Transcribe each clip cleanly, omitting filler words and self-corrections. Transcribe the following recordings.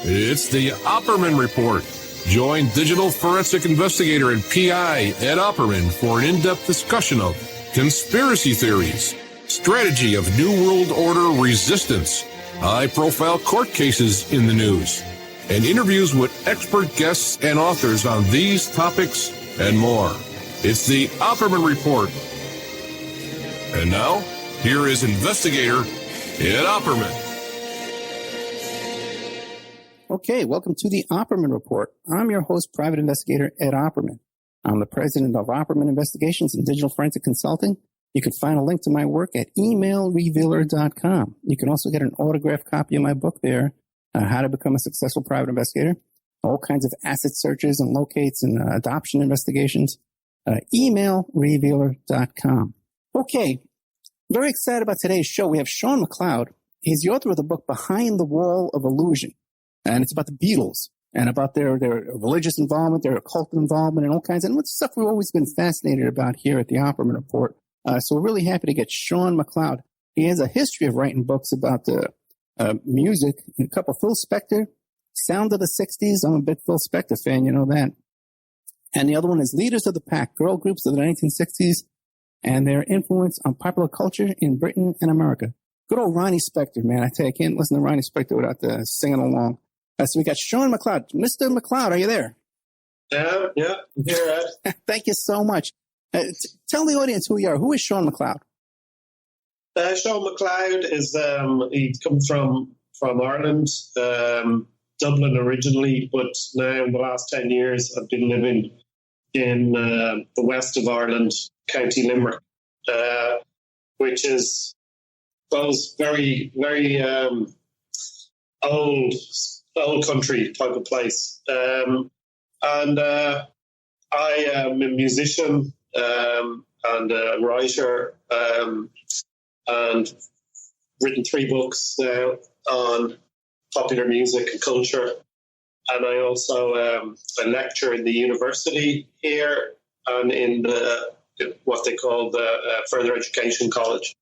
It's the Opperman Report. Join digital forensic investigator and PI Ed Opperman for an in-depth discussion of conspiracy theories, strategy of New World Order resistance, high-profile court cases in the news, and interviews with expert guests and authors on these topics and more. It's the Opperman Report. And now, here is investigator Ed Opperman. Okay, welcome to the Opperman Report. I'm your host, private investigator Ed Opperman. I'm the president of Opperman Investigations and Digital Forensic Consulting. You can find a link to my work at emailrevealer.com. You can also get an autographed copy of my book there, How to Become a Successful Private Investigator, all kinds of asset searches and locates and adoption investigations. Emailrevealer.com. Okay, very excited about today's show. We have John MacLeod. He's the author of the book Behind the Wall of Illusion. And it's about the Beatles and about their religious involvement, their occult involvement, and all kinds of stuff we've always been fascinated about here at the Opperman Report. So we're really happy to get John MacLeod. He has a history of writing books about music. A couple, Phil Spector, Sound of the 60s. I'm a big Phil Spector fan, you know that. And the other one is Leaders of the Pack, girl groups of the 1960s and their influence on popular culture in Britain and America. Good old Ronnie Spector, man. I tell you, I can't listen to Ronnie Spector without singing along. So we got John MacLeod. Mr. MacLeod, are you there? Yeah, I'm here, Ed. Thank you so much. Tell the audience who you are. Who is John MacLeod? John MacLeod is, he comes from Ireland, Dublin originally, but now in the last 10 years I've been living in the west of Ireland, County Limerick, which is those very, very old country type of place. And I am a musician and a writer and written 3 books now on popular music and culture. And I also I lecture in the university here and in what they call the Further Education College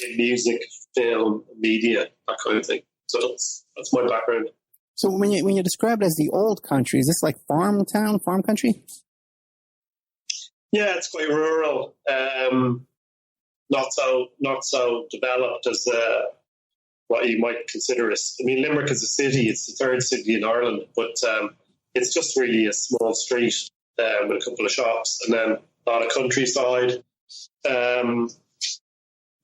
in music, film, media, that kind of thing. So that's my background. So when you describe it as the old country, is this like farm country? Yeah, it's quite rural. Not so developed as what you might consider Limerick is a city. It's the 3rd city in Ireland, but it's just really a small street with a couple of shops and then a lot of countryside. The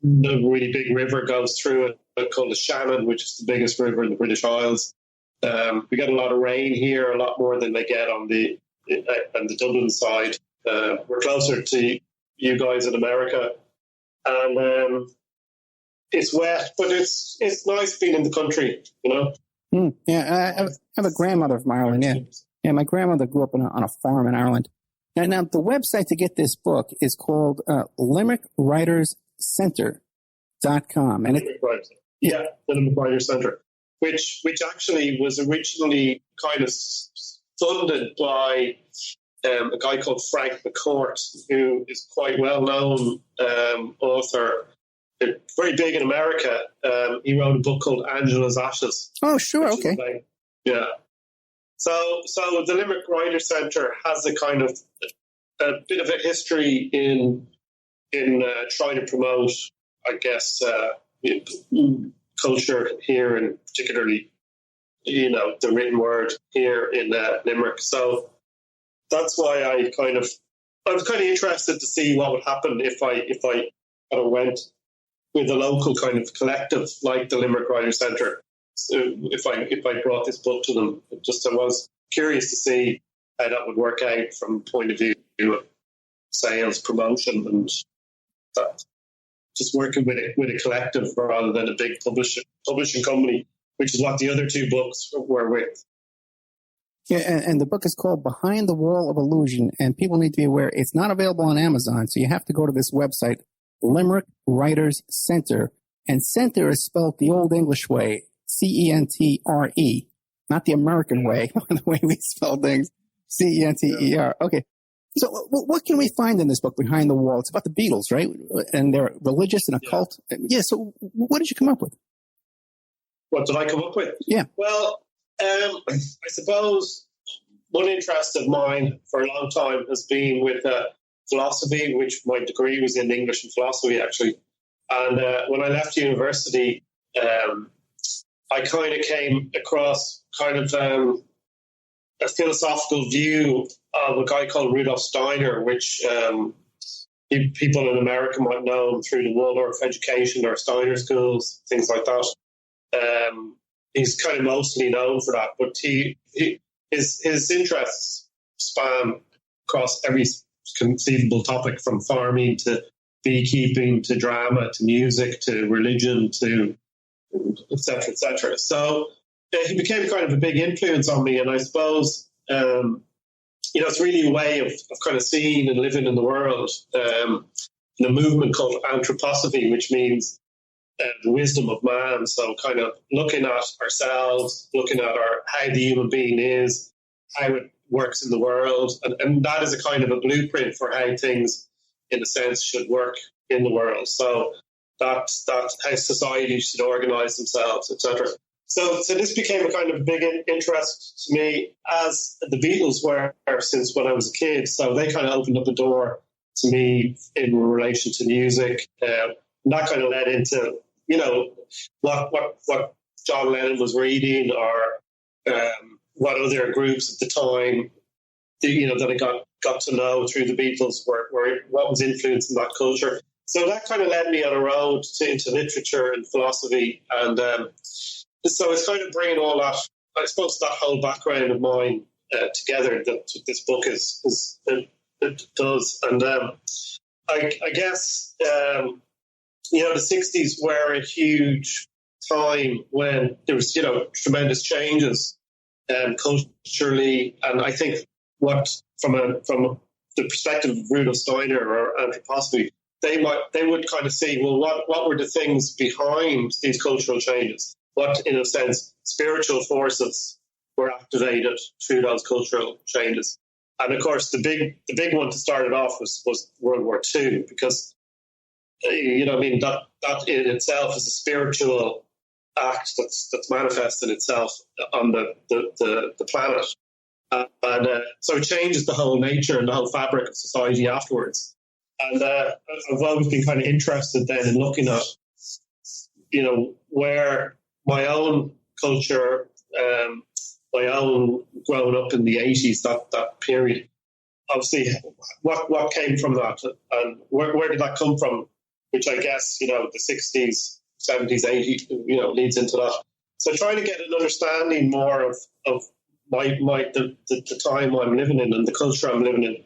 really big river goes through it called the Shannon, which is the biggest river in the British Isles. We get a lot of rain here, a lot more than they get on the Dublin side. We're closer to you guys in America, and it's wet, but it's nice being in the country, you know. Yeah, I have a grandmother from Ireland. Yeah, my grandmother grew up on a farm in Ireland. Now the website to get this book is called LimerickWritersCenter.com, and the Limerick Writers Centre, which actually was originally kind of funded by a guy called Frank McCourt, who is quite well-known author, very big in America. He wrote a book called Angela's Ashes. Oh, sure, okay. Yeah. So the Limerick Writers Centre has a kind of a bit of a history in trying to promote, I guess, culture here, and particularly, you know, the written word here in Limerick. So that's why I was kind of interested to see what would happen if I kind of went with a local kind of collective like the Limerick Writers Centre. So if I brought this book to them, I was curious to see how that would work out from the point of view of sales, promotion, and that. Just working with a collective rather than a big publishing company, which is what the other 2 books were with. Yeah, and the book is called Behind the Wall of Illusion, and people need to be aware it's not available on Amazon, so you have to go to this website, Limerick Writers Centre, and centre is spelled the old English way, C-E-N-T-R-E, not the American way, the way we spell things, C-E-N-T-E-R. Okay. So what can we find in this book, Behind the Wall? It's about the Beatles, right? And they're religious and occult. Yeah, so what did you come up with? What did I come up with? Yeah. Well, I suppose one interest of mine for a long time has been with philosophy, which my degree was in English and philosophy, actually. And when I left university, I kind of came across kind of a philosophical view of a guy called Rudolf Steiner, which people in America might know him through the Waldorf education or Steiner schools, things like that. He's kind of mostly known for that, but his interests span across every conceivable topic, from farming to beekeeping to drama to music to religion to etc., etc. So he became kind of a big influence on me, and I suppose it's really a way of kind of seeing and living in the world. In a movement called anthroposophy, which means the wisdom of man. So kind of looking at ourselves, looking at how the human being is, how it works in the world, and that is a kind of a blueprint for how things, in a sense, should work in the world. So that's how society should organize themselves, etc. So this became a kind of big interest to me, as the Beatles were since when I was a kid. So they kind of opened up the door to me in relation to music. And that kind of led into, what John Lennon was reading, or what other groups at the time, that I got to know through the Beatles were what was influencing that culture. So that kind of led me on a road into literature and philosophy. And so it's kind of bringing all that, I suppose, that whole background of mine together that this book it does. And I guess, the 60s were a huge time when there was, tremendous changes culturally. And I think from the perspective of Rudolf Steiner or anthroposophy, they would kind of see, well, what were the things behind these cultural changes? What, in a sense, spiritual forces were activated through those cultural changes? And of course, the big one to start it off was World War II, because that in itself is a spiritual act that's manifested itself on the planet, and so it changes the whole nature and the whole fabric of society afterwards. And I've always been kind of interested then in looking at, where my own culture, my own growing up in the 80s, that period, obviously, what came from that, and where did that come from? Which I guess, the 60s, 70s, 80s, leads into that. So trying to get an understanding more of the time I'm living in and the culture I'm living in.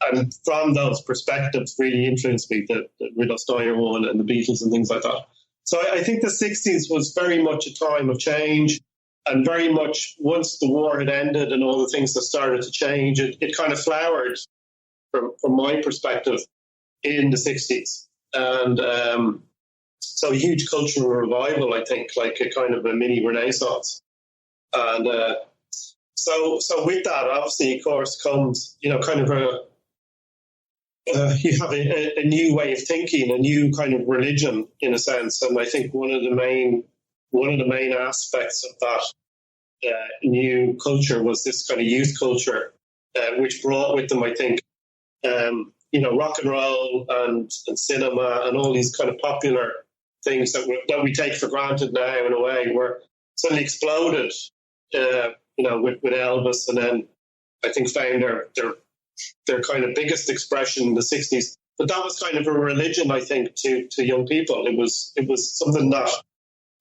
And from those perspectives really influenced me, the Rudolf Steiner one and the Beatles and things like that. So I think the 60s was very much a time of change, and very much once the war had ended and all the things that started to change, it kind of flowered from my perspective in the 60s. And so a huge cultural revival, I think, like a kind of a mini renaissance. And so with that, obviously, of course, comes, kind of you have a new way of thinking, a new kind of religion, in a sense. And I think one of the main aspects of that new culture was this kind of youth culture, which brought with them, I think, rock and roll and cinema and all these kind of popular things that we take for granted now, in a way, were suddenly exploded, with Elvis, and then I think found their kind of biggest expression in the 60s. But that was kind of a religion, I think, to young people. It was something that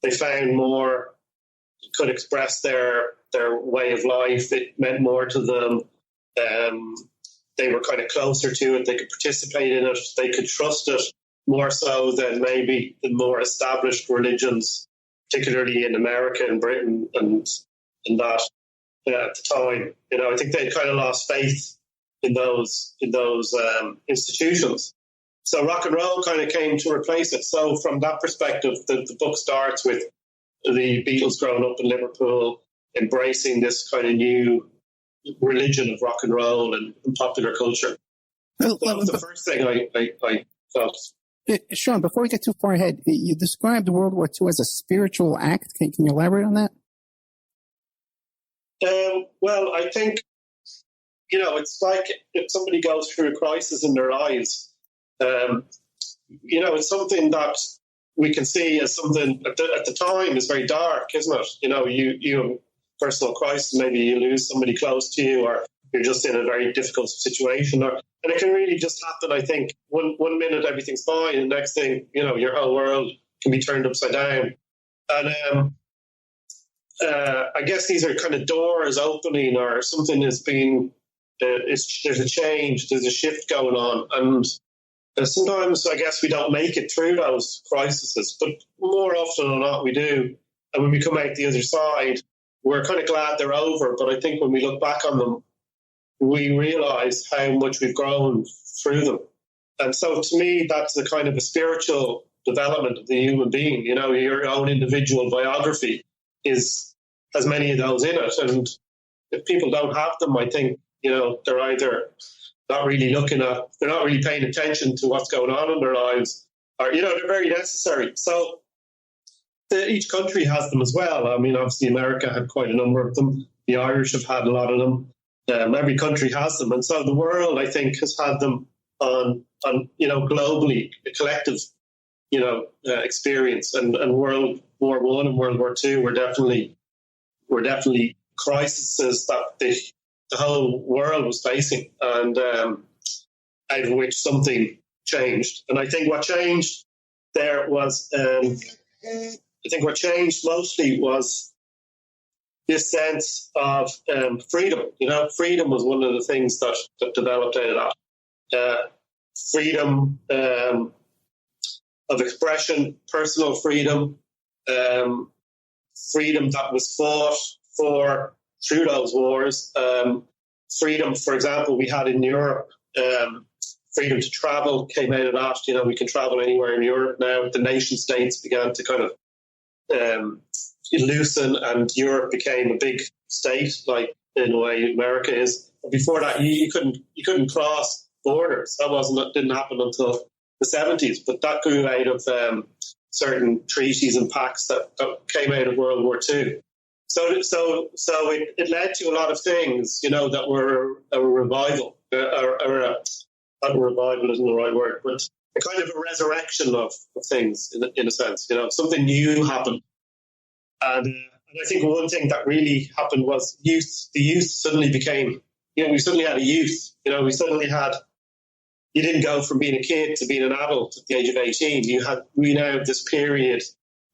they found more could express their way of life. It meant more to them. They were kind of closer to it. They could participate in it. They could trust it more so than maybe the more established religions, particularly in America and Britain and that at the time. I think they kind of lost faith in those institutions. So rock and roll kind of came to replace it. So from that perspective, the book starts with the Beatles growing up in Liverpool, embracing this kind of new religion of rock and roll and popular culture. That was the first thing I felt. Sean, before we get too far ahead, you described World War II as a spiritual act. Can you elaborate on that? Well, I think, it's like if somebody goes through a crisis in their lives, it's something that we can see as something at the time is very dark, isn't it? You have a personal crisis, maybe you lose somebody close to you, or you're just in a very difficult situation, and it can really just happen. I think one minute everything's fine, and the next thing, your whole world can be turned upside down. And I guess these are kind of doors opening, or something has been. There's a change, there's a shift going on, and sometimes I guess we don't make it through those crises, but more often than not we do. And when we come out the other side, we're kind of glad they're over. But I think when we look back on them, we realise how much we've grown through them. And so to me, that's a kind of a spiritual development of the human being. Your own individual biography has many of those in it. And if people don't have them, I think, they're either not really they're not really paying attention to what's going on in their lives, or, they're very necessary. So each country has them as well. I mean, obviously America had quite a number of them. The Irish have had a lot of them. Every country has them. And so the world, I think, has had them on globally, a collective, experience. And World War I and World War II were definitely crises that the whole world was facing, and out of which something changed. And I think what changed there was, what changed mostly was this sense of freedom. Freedom was one of the things that developed out of that. Freedom of expression, personal freedom, freedom that was fought for through those wars. Freedom, for example, we had in Europe, freedom to travel came out of that. We can travel anywhere in Europe now. The nation states began to kind of loosen, and Europe became a big state, like in a way America is. But before that, you couldn't cross borders. That didn't happen until the 70s. But that grew out of certain treaties and pacts that came out of World War II. So it led to a lot of things, that were a revival, not revival isn't the right word, but a kind of a resurrection of things in a sense. Something new happened, and I think one thing that really happened was youth. The youth suddenly became, we suddenly had a youth. We suddenly had. You didn't go from being a kid to being an adult at the age of 18. We now have this period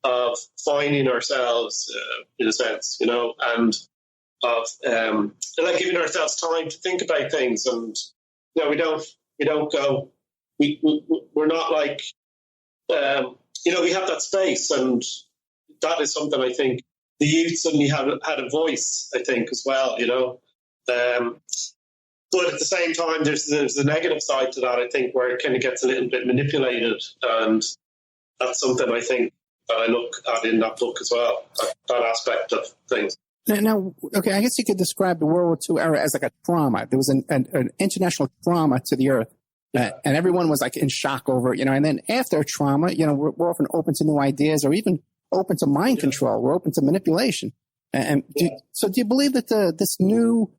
of finding ourselves, in a sense, and of like giving ourselves time to think about things. And we don't go. We're not like, we have that space, and that is something I think the youth suddenly had a voice. I think as well, But at the same time, there's the negative side to that. I think where it kind of gets a little bit manipulated, and that's something I think that I look at in that book as well, that aspect of things. Now, okay, I guess you could describe the World War II era as like a trauma. There was an international trauma to the earth, and everyone was like in shock over it, And then after trauma, we're often open to new ideas, or even open to mind control. We're open to manipulation. So do you believe that this new,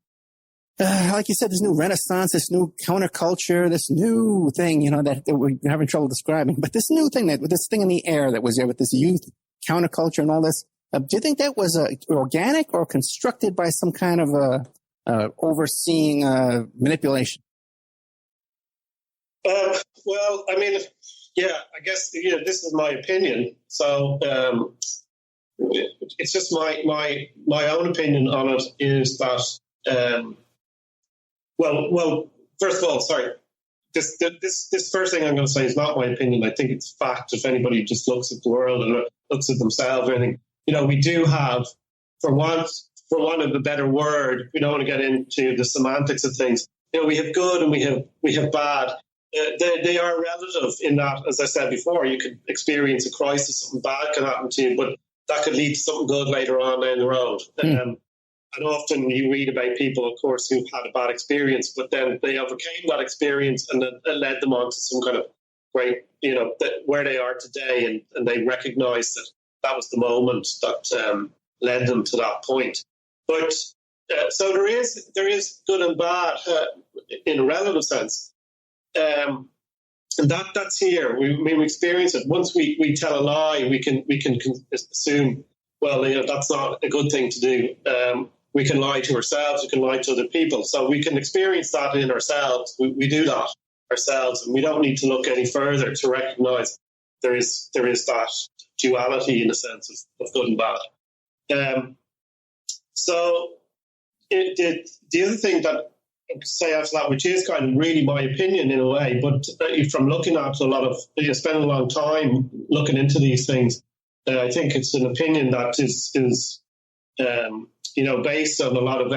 like you said, this new renaissance, this new counterculture, this new thing, that we're having trouble describing, but this new thing, this thing in the air that was there with this youth counterculture and all this, do you think that was organic or constructed by some kind of overseeing manipulation? Well, I mean, I guess this is my opinion. So it's just my own opinion on it is that. Well, first of all, sorry. This first thing I'm going to say is not my opinion. I think it's fact. If anybody just looks at the world and looks at themselves or anything, we do have, for want of a better word, we don't want to get into the semantics of things. We have good and we have bad. They are relative in that, as I said before, you could experience a crisis, something bad can happen to you, but that could lead to something good later on down the road. And often you read about people, of course, who've had a bad experience, but then they overcame that experience and it led them on to some kind of great, where they are today. And they recognize that was the moment that led them to that point. But So there is good and bad in a relative sense, and that's here. We experience it. Once we tell a lie, we can assume, well, that's not a good thing to do. We can lie to ourselves. We can lie to other people. So we can experience that in ourselves. We do that ourselves, and we don't need to look any further to recognise there is that duality in a sense of good and bad. So the other thing that I could say after that, which is kind of really my opinion in a way, but from looking at spending a long time looking into these things, I think it's an opinion that is based on a lot of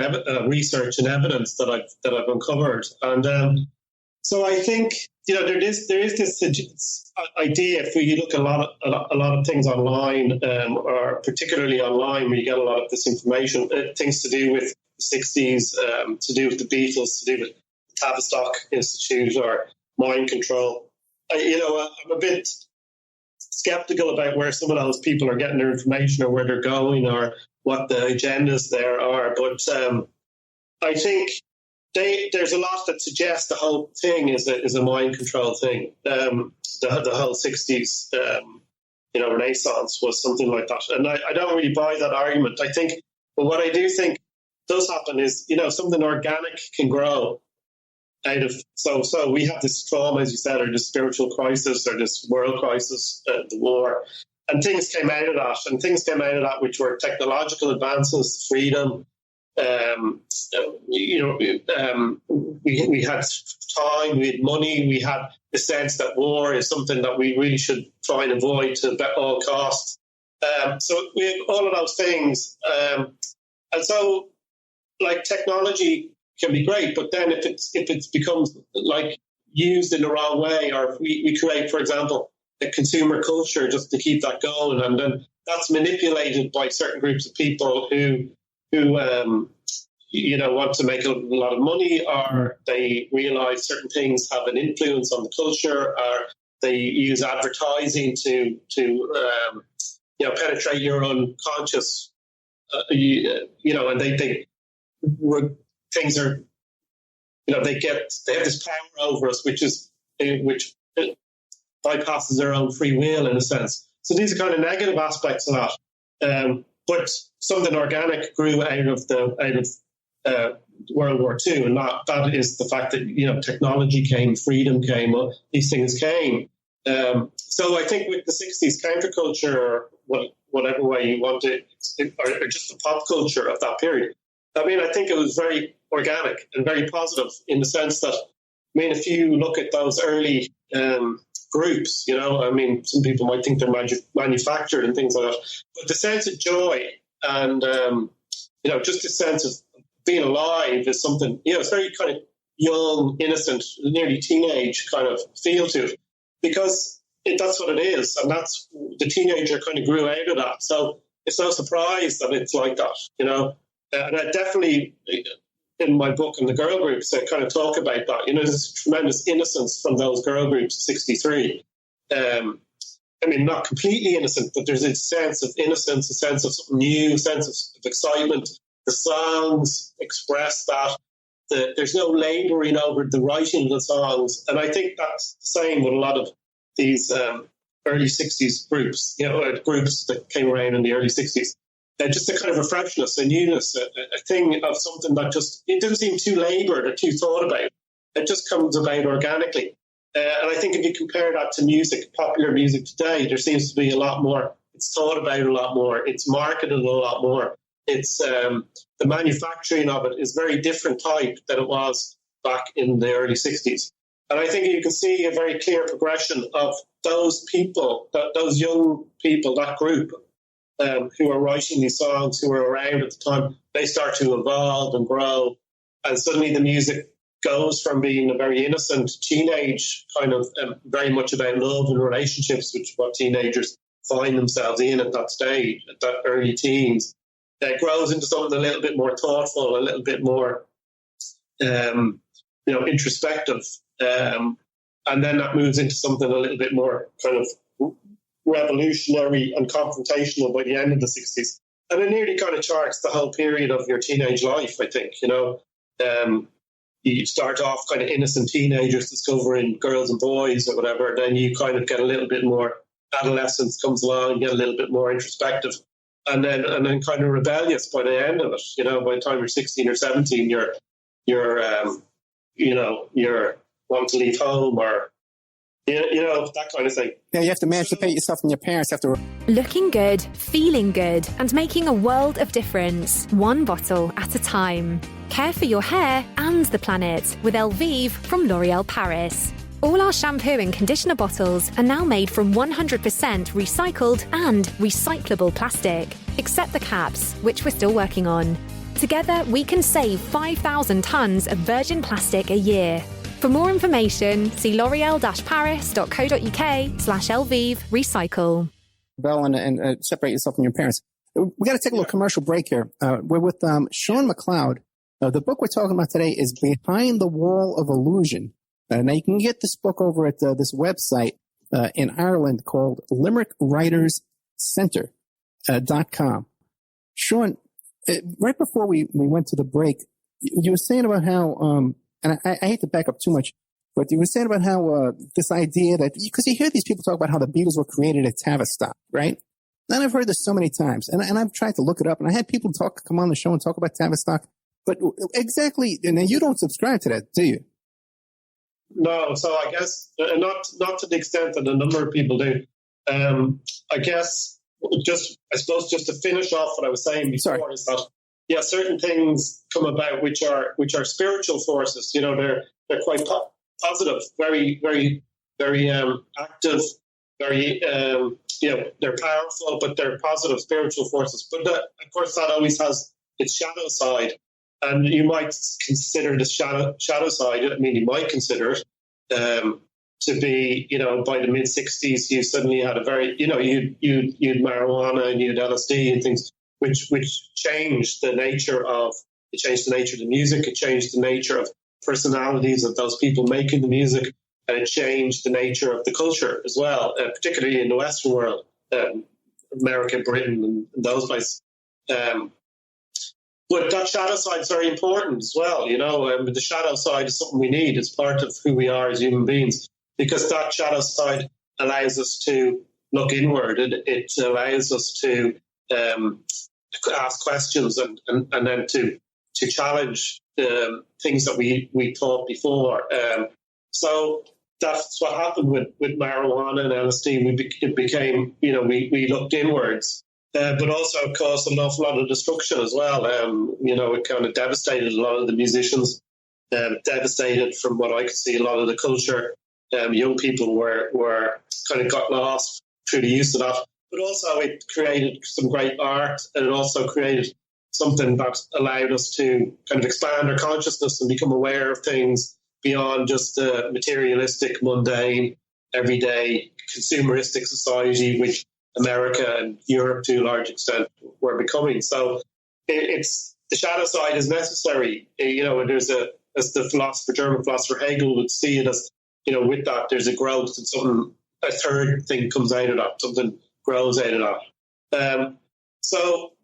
research and evidence that I've uncovered, and so I think there is this idea. If you look at a lot of things online, or particularly online, where you get a lot of this information, things to do with the 60s, to do with the Beatles, to do with the Tavistock Institute or mind control. I'm a bit skeptical about where some of those people are getting their information or where they're going or what the agendas there are. But I think there's a lot that suggests the whole thing is a mind control thing. The whole 60s, Renaissance was something like that. And I don't really buy that argument. But what I do think does happen is, something organic can grow out of. So we have this trauma, as you said, or this spiritual crisis, or this world crisis, the war, and things came out of that. And things came out of that which were technological advances, freedom. We had time, we had money, we had the sense that war is something that we really should try and avoid to all costs. So we have all of those things, and so technology can be great, but then if it becomes used in the wrong way, or if we create, for example, a consumer culture just to keep that going, and then that's manipulated by certain groups of people who want to make a lot of money, or they realize certain things have an influence on the culture, or they use advertising to penetrate your unconscious, and they things are, they have this power over us, which bypasses their own free will in a sense. So these are kind of negative aspects of that. But something organic grew out of World War II, and that is the fact that technology came, freedom came, these things came. So I think with the 60s counterculture, or whatever way you want it, or just the pop culture of that period, I think it was very organic and very positive in the sense that, if you look at those early groups, some people might think they're manufactured and things like that, but the sense of joy and, just the sense of being alive is something, it's very kind of young, innocent, nearly teenage kind of feel to it, because that's what it is, and that's the teenager kind of grew out of that. So it's no surprise that it's like that, and I definitely, in my book and the girl groups, I kind of talk about that. There's tremendous innocence from those girl groups, 63. Not completely innocent, but there's a sense of innocence, a sense of something new, a sense of excitement. The songs express that. There's no labouring over the writing of the songs. And I think that's the same with a lot of these early 60s groups, groups that came around in the early 60s. Just a kind of a freshness, a newness, a thing of something that it doesn't seem too laboured or too thought about. It just comes about organically. And I think if you compare that to music, popular music today, there seems to be a lot more. It's thought about a lot more. It's marketed a lot more. It's the manufacturing of it is very different type than it was back in the early 60s. And I think you can see a very clear progression of those people, those young people, that group, who are writing these songs, who were around at the time. They start to evolve and grow, and suddenly the music goes from being a very innocent teenage kind of very much about love and relationships, which is what teenagers find themselves in at that stage, at that early teens. It grows into something a little bit more thoughtful, a little bit more introspective, and then that moves into something a little bit more kind of revolutionary and confrontational by the end of the 60s. And it nearly kind of charts the whole period of your teenage life, I think, you know. You start off kind of innocent teenagers discovering girls and boys or whatever, then you kind of get a little bit more, adolescence comes along, you get a little bit more introspective, and then kind of rebellious by the end of it. You know, by the time you're 16 or 17, you're wanting to leave home, or you know, that kind of thing. Yeah, you have to emancipate yourself from your parents. You have to. Looking good, feeling good, and making a world of difference, one bottle at a time. Care for your hair and the planet with Elvive from L'Oréal Paris. All our shampoo and conditioner bottles are now made from 100% recycled and recyclable plastic, except the caps, which we're still working on. Together, we can save 5,000 tonnes of virgin plastic a year. For more information, see l'oreal-paris.co.uk/Elvive Recycle. And separate yourself from your parents. We got to take a little commercial break here. We're with Sean MacLeod. The book we're talking about today is Behind the Wall of Illusion. Now you can get this book over at this website in Ireland called limerickWritersCenter.com. Sean, right before we went to the break, you were saying about how, and I hate to back up too much, but you were saying about how this idea that, because you hear these people talk about how the Beatles were created at Tavistock, right? And I've heard this so many times, and I've tried to look it up, and I had people come on the show and talk about Tavistock, but exactly, and you don't subscribe to that, do you? No, so I guess not to the extent that a number of people do. I guess just to finish off what I was saying before is that certain things come about which are spiritual forces. You know, they're quite positive, very very very active, very they're powerful, but they're positive spiritual forces. But of course, that always has its shadow side. And you might consider the shadow side. I mean, you might consider it to be, you know, by the mid '60s, you suddenly had a very, you know, you had marijuana and you had LSD and things, which changed the nature of the music. It changed the nature of personalities of those people making the music, and it changed the nature of the culture as well, particularly in the Western world, America, Britain, and those places. But that shadow side is very important as well, you know. The shadow side is something we need. It's part of who we are as human beings, because that shadow side allows us to look inward. It allows us to ask questions and then to challenge the things that we thought before. So that's what happened with marijuana and LSD. It became, you know, we looked inwards. But also caused an awful lot of destruction as well. You know, it kind of devastated a lot of the musicians, devastated, from what I could see, a lot of the culture. Young people were kind of got lost through the use of that. But also it created some great art, and it also created something that allowed us to kind of expand our consciousness and become aware of things beyond just the materialistic, mundane, everyday, consumeristic society, which America and Europe to a large extent were becoming. So it's the shadow side is necessary. You know, as the German philosopher Hegel would see it as, you know, with that there's a growth and something, a third thing comes out of that, something grows out of that.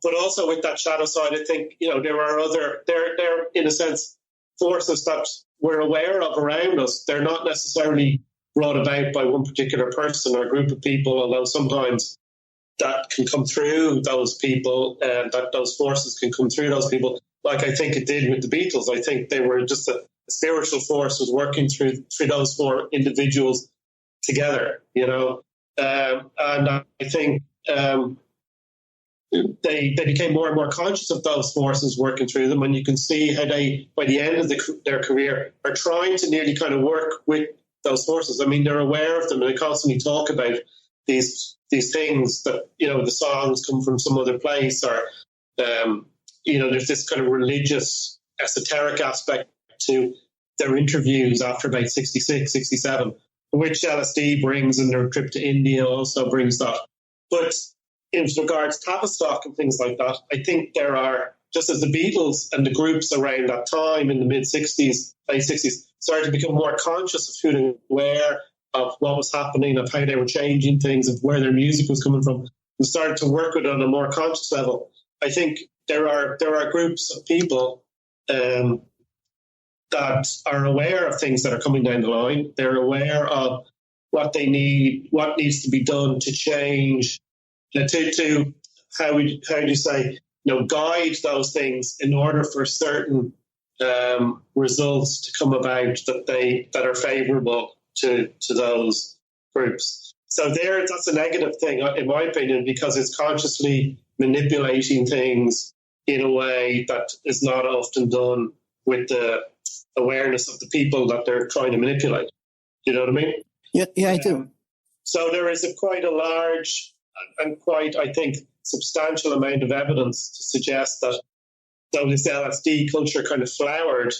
But also with that shadow side, I think, you know, there are they're in a sense forces that we're aware of around us. They're not necessarily brought about by one particular person or group of people, although sometimes that can come through those people, that those forces can come through those people, like I think it did with the Beatles. I think they were just a spiritual force was working through those four individuals together, you know. And I think they became more and more conscious of those forces working through them, and you can see how they, by the end of their career, are trying to nearly kind of work with those forces. I mean, they're aware of them, and they constantly talk about these things that, you know, the songs come from some other place, or you know, there's this kind of religious, esoteric aspect to their interviews after about 66, 67, which LSD brings, and their trip to India also brings that. But in regards to Tavistock and things like that, I think there are, just as the Beatles and the groups around that time in the mid-60s, late 60s, started to become more conscious of who they were, of what was happening, of how they were changing things, of where their music was coming from, and started to work with it on a more conscious level. I think there are groups of people that are aware of things that are coming down the line. They're aware of what they need, what needs to be done to change, to how do you say, guide those things in order for certain results to come about that are favourable to those groups. So that's a negative thing, in my opinion, because it's consciously manipulating things in a way that is not often done with the awareness of the people that they're trying to manipulate. Do you know what I mean? Yeah, I do. So there is quite a large and quite, I think, substantial amount of evidence to suggest that though this LSD culture kind of flowered,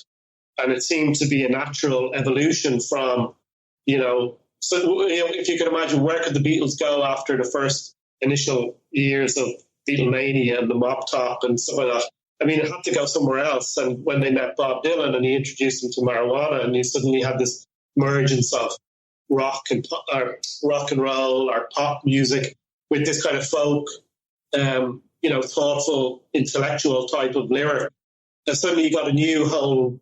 and it seemed to be a natural evolution from, if you can imagine, where could the Beatles go after the first initial years of Beatlemania and the mop top and stuff like that? I mean, it had to go somewhere else. And when they met Bob Dylan and he introduced them to marijuana, and you suddenly had this emergence of rock and roll or pop music with this kind of folk, thoughtful, intellectual type of lyric. And suddenly you got a new whole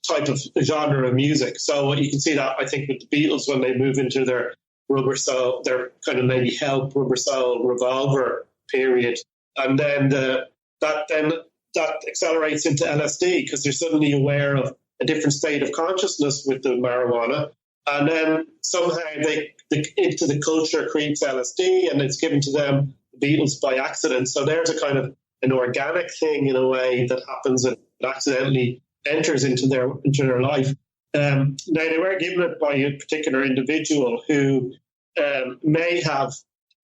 type of genre of music. So you can see that, I think, with the Beatles when they move into their rubber soul, their kind of maybe Help, Rubber Soul, Revolver period. And then that accelerates into LSD because they're suddenly aware of a different state of consciousness with the marijuana. And then somehow into the culture creeps LSD, and it's given to them, the Beatles, by accident. So there's a kind of an organic thing in a way that happens and accidentally enters into their life. Now, they were given it by a particular individual who may have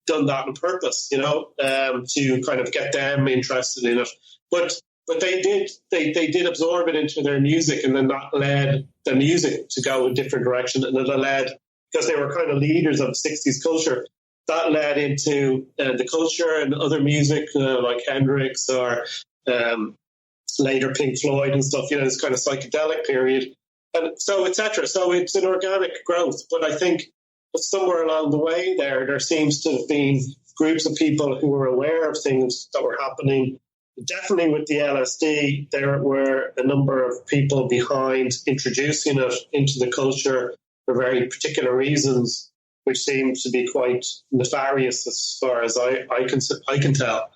done that on purpose, to kind of get them interested in it. But they did absorb it into their music, and then that led the music to go a different direction. And it led, because they were kind of leaders of 60s culture, that led into the culture and other music like Hendrix or later Pink Floyd and stuff, this kind of psychedelic period. And so, etc. So it's an organic growth. But I think somewhere along the way there seems to have been groups of people who were aware of things that were happening. Definitely with the LSD, there were a number of people behind introducing it into the culture for very particular reasons, which seem to be quite nefarious as far as I can tell.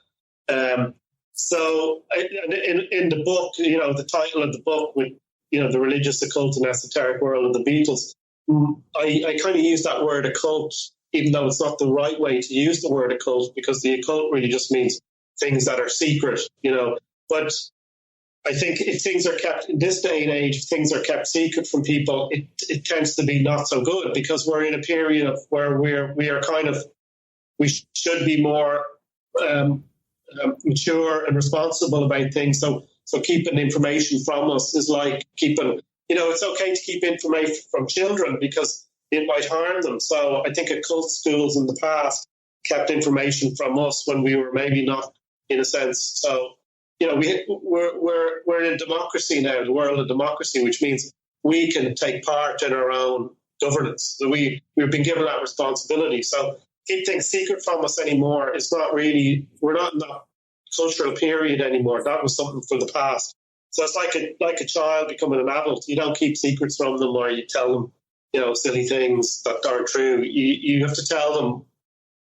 So in the book, the title of the book with, the religious, occult and esoteric world of the Beatles, I kind of use that word occult, even though it's not the right way to use the word occult, because the occult really just means things that are secret, But I think if things are kept, in this day and age, if things are kept secret from people, it tends to be not so good, because we're in a period of where we should be more mature and responsible about things. So keeping information from us is like keeping, it's okay to keep information from children because it might harm them. So I think occult schools in the past kept information from us when we were maybe not, in a sense. So, we're in a democracy now, the world of democracy, which means we can take part in our own governance. So we've been given that responsibility. So keep things secret from us anymore. It's not really, we're not in that cultural period anymore. That was something from the past. So it's like a child becoming an adult. You don't keep secrets from them, or you tell them, silly things that aren't true. You have to tell them,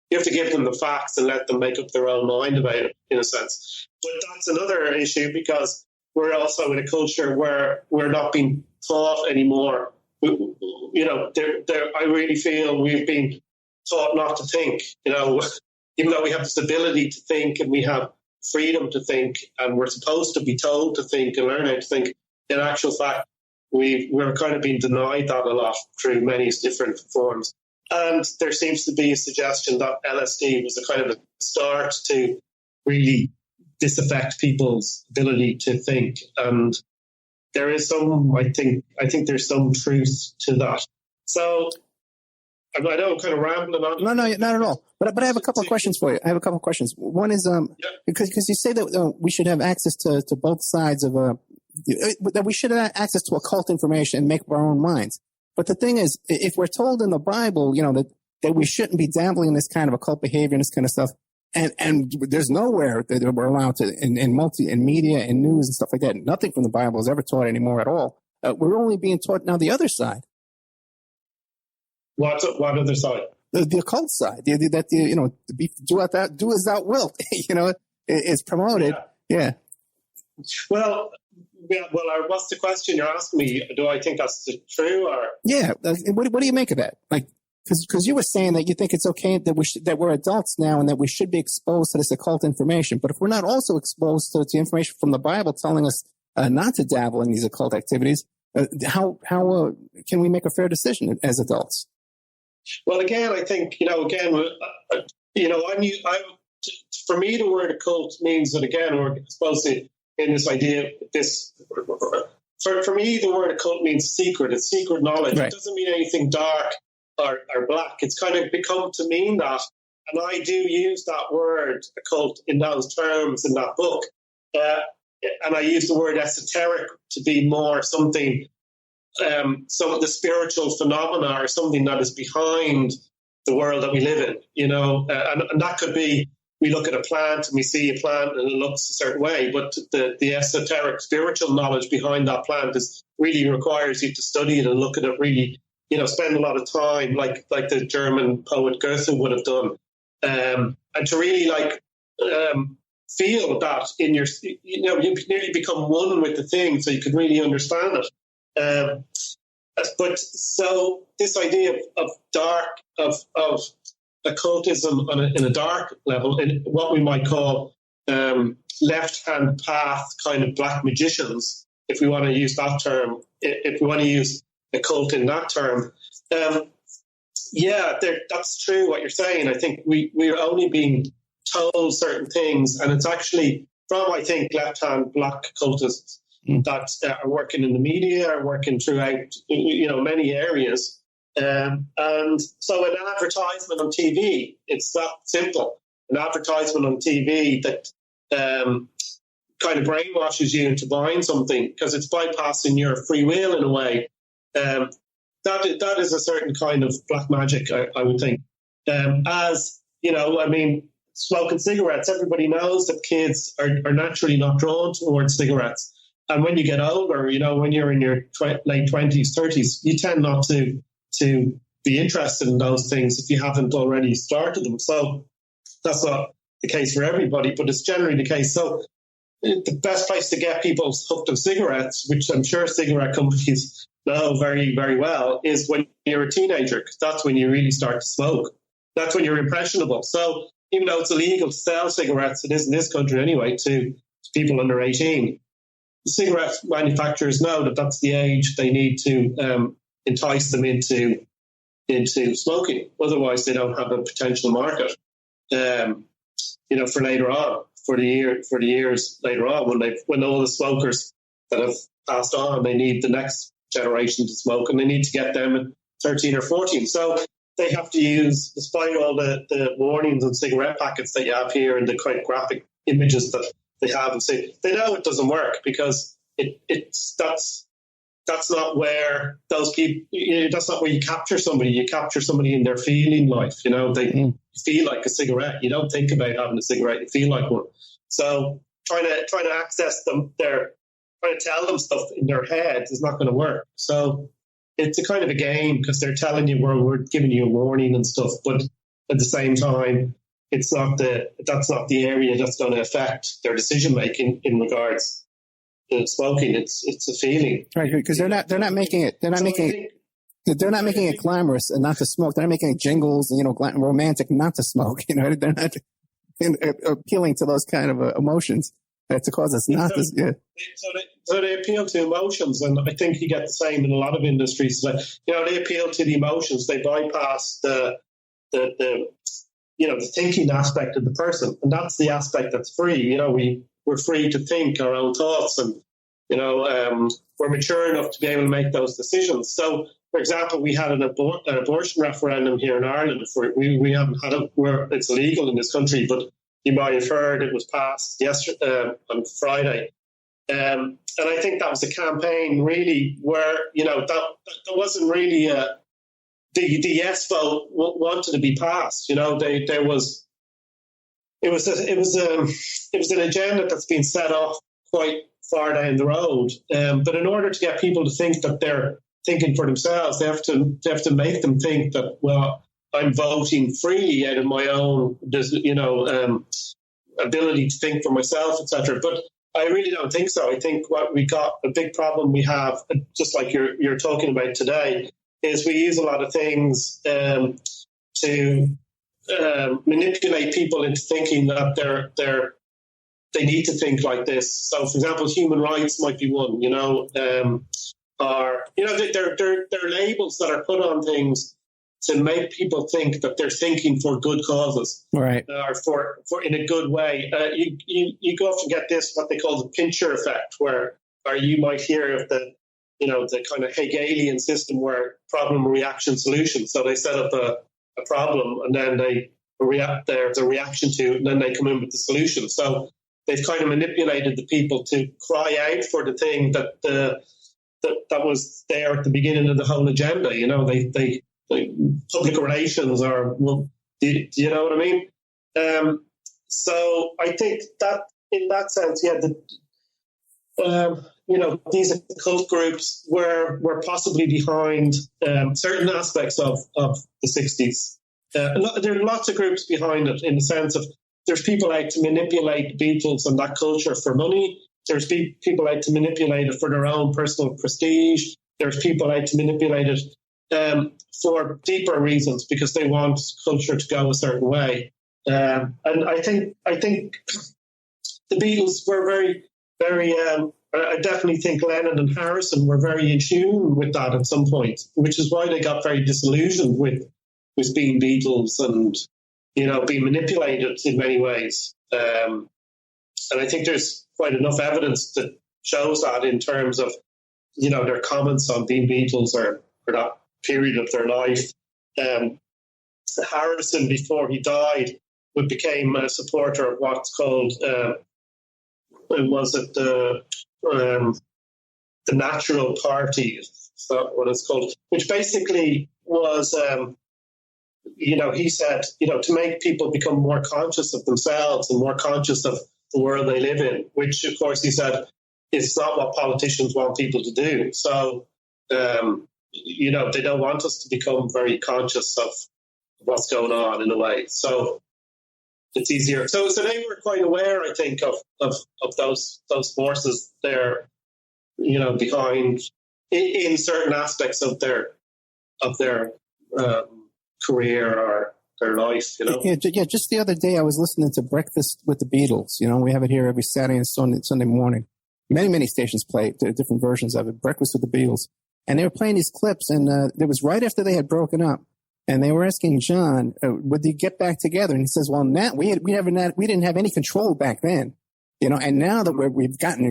you have to give them the facts and let them make up their own mind about it, in a sense. But that's another issue, because we're also in a culture where we're not being taught anymore. I really feel we've been taught not to think, even though we have this ability to think and we have freedom to think, and we're supposed to be told to think and learn how to think. In actual fact, we're kind of being denied that a lot through many different forms. And there seems to be a suggestion that LSD was a kind of a start to really disaffect people's ability to think. And there is I think there's some truth to that. So I know I'm kind of rambling on. No, not at all. But I have a couple of questions for you. I have a couple of questions. One is because you say that we should have access to both sides of that we should have access to occult information and make up our own minds. But the thing is, if we're told in the Bible, that we shouldn't be dabbling in this kind of occult behavior and this kind of stuff, And there's nowhere that we're allowed to, in media and news and stuff like that, nothing from the Bible is ever taught anymore at all. We're only being taught now the other side. What other side? The occult side. Do as thou wilt. It's promoted. Yeah. Well, what's the question you're asking me? Do I think that's true or? Yeah. What do you make of that? Like, because you were saying that you think it's okay that we're adults now and that we should be exposed to this occult information. But if we're not also exposed to information from the Bible telling us not to dabble in these occult activities, how can we make a fair decision as adults? Well, again, I think for me, the word occult means that again we're exposed to in this idea. For me, the word occult means secret. It's secret knowledge. Right. It doesn't mean anything dark or black. It's kind of become to mean that, and I do use that word occult in those terms in that book, and I use the word esoteric to be more something, some of the spiritual phenomena or something that is behind the world that we live in, and that could be, we look at a plant and we see a plant and it looks a certain way, but the esoteric spiritual knowledge behind that plant really requires you to study it and look at it really, spend a lot of time, like the German poet Goethe would have done, and to really feel that in your, you nearly become one with the thing, so you can really understand it. But so this idea of dark, of occultism in a dark level, in what we might call left-hand path kind of black magicians, if we want to use that term, if we want to use occult in that term, that's true what you're saying. I think we're only being told certain things, and it's actually from, I think, left-hand black occultists that are working in the media, are working throughout, many areas. And so an advertisement on TV, it's that simple. An advertisement on TV that kind of brainwashes you into buying something because it's bypassing your free will in a way. That is a certain kind of black magic, I would think. Smoking cigarettes, everybody knows that kids are naturally not drawn towards cigarettes. And when you get older, when you're in your late 20s, 30s, you tend not to be interested in those things if you haven't already started them. So that's not the case for everybody, but it's generally the case. So the best place to get people hooked on cigarettes, which I'm sure cigarette companies know very, very well, is when you're a teenager, because that's when you really start to smoke. That's when you're impressionable. So even though it's illegal to sell cigarettes, it is in this country anyway, to people under 18, the cigarette manufacturers know that that's the age they need to entice them into smoking. Otherwise, they don't have a potential market, for later on, for the years later on, when all the smokers that have passed on, they need the next generation to smoke, and they need to get them at 13 or 14. So they have to use, despite all the warnings on cigarette packets that you have here and the kind of graphic images that they have, and say they know it doesn't work because that's not where those people, that's not where you capture somebody. You capture somebody in their feeling life. They feel like a cigarette. You don't think about having a cigarette. You feel like one. So trying to access them, trying to tell them stuff in their head is not going to work. So it's a kind of a game because they're telling you we're giving you a warning and stuff, but at the same time, that's not the area that's going to affect their decision making in regards to smoking. It's a feeling, right? Because they're not making it glamorous and not to smoke. They're not making it jingles, romantic not to smoke. They're not appealing to those kind of emotions to cause us not to. Yeah. So they appeal to emotions, and I think you get the same in a lot of industries. They appeal to the emotions. They bypass the thinking aspect of the person, and that's the aspect that's free. We're free to think our own thoughts, and we're mature enough to be able to make those decisions. So, for example, we had an abortion referendum here in Ireland. We haven't had it where it's illegal in this country, but you might have heard it was passed yesterday on Friday. And I think that was a campaign really where, that wasn't really the yes vote wanted to be passed. There was it was an agenda that's been set off quite far down the road. But in order to get people to think that they're thinking for themselves, they have to make them think that, well, I'm voting freely out of my own, ability to think for myself, etc. But I really don't think so. I think what we got, a big problem we have, just like you're talking about today, is we use a lot of things to manipulate people into thinking that they need to think like this. So, for example, human rights might be one. They're labels that are put on things to make people think that they're thinking for good causes, right? Or for in a good way. You go often get this, what they call the pincher effect, where you might hear of the kind of Hegelian system where problem, reaction, solution. So they set up a problem and then they react. There's a reaction to it, and then they come in with the solution. So they've kind of manipulated the people to cry out for the thing that was there at the beginning of the whole agenda. They public relations, or, well, do you know what I mean? So I think that in that sense, these occult groups were possibly behind certain aspects of the 60s. There are lots of groups behind it, in the sense of there's people out to manipulate the Beatles and that culture for money. There's people out to manipulate it for their own personal prestige. There's people out to manipulate it for deeper reasons, because they want culture to go a certain way. And I think the Beatles were very, very. I definitely think Lennon and Harrison were very in tune with that at some point, which is why they got very disillusioned with being Beatles and being manipulated in many ways. And I think there's quite enough evidence that shows that, in terms of their comments on being Beatles or that period of their life. Harrison, before he died, became a supporter of what's called the Natural Party, is that what it's called? Which basically was, he said, to make people become more conscious of themselves and more conscious of the world they live in, which, of course, he said, is not what politicians want people to do. So, they don't want us to become very conscious of what's going on, in a way. So it's easier. So they were quite aware, I think, of those forces there, behind in certain aspects of their career or their life. Yeah. Just the other day, I was listening to Breakfast with the Beatles. We have it here every Saturday and Sunday morning. Many stations play different versions of it. Breakfast with the Beatles, and they were playing these clips, and it was right after they had broken up. And they were asking John, would they get back together? And he says, well, now we didn't have any control back then, and now that we've gotten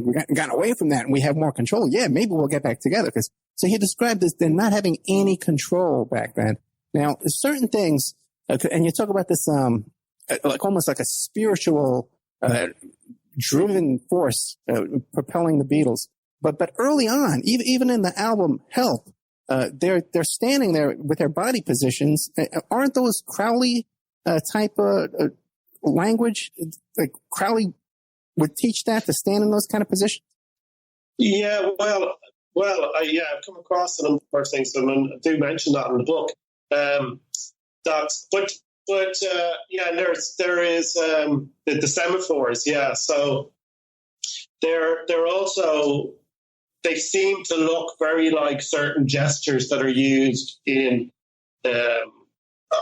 away from that and we have more control, maybe we'll get back together. So he described this, they're not having any control back then. Now, certain things, and you talk about this, like almost like a spiritual, driven force, propelling the Beatles. But early on, even in the album Help, they're standing there with their body positions. Aren't those Crowley type language? Like Crowley would teach that, to stand in those kind of positions. Yeah, I've come across a number of things, and I do mention that in the book. There is the semaphores. Yeah, so they're also. They seem to look very like certain gestures that are used in, or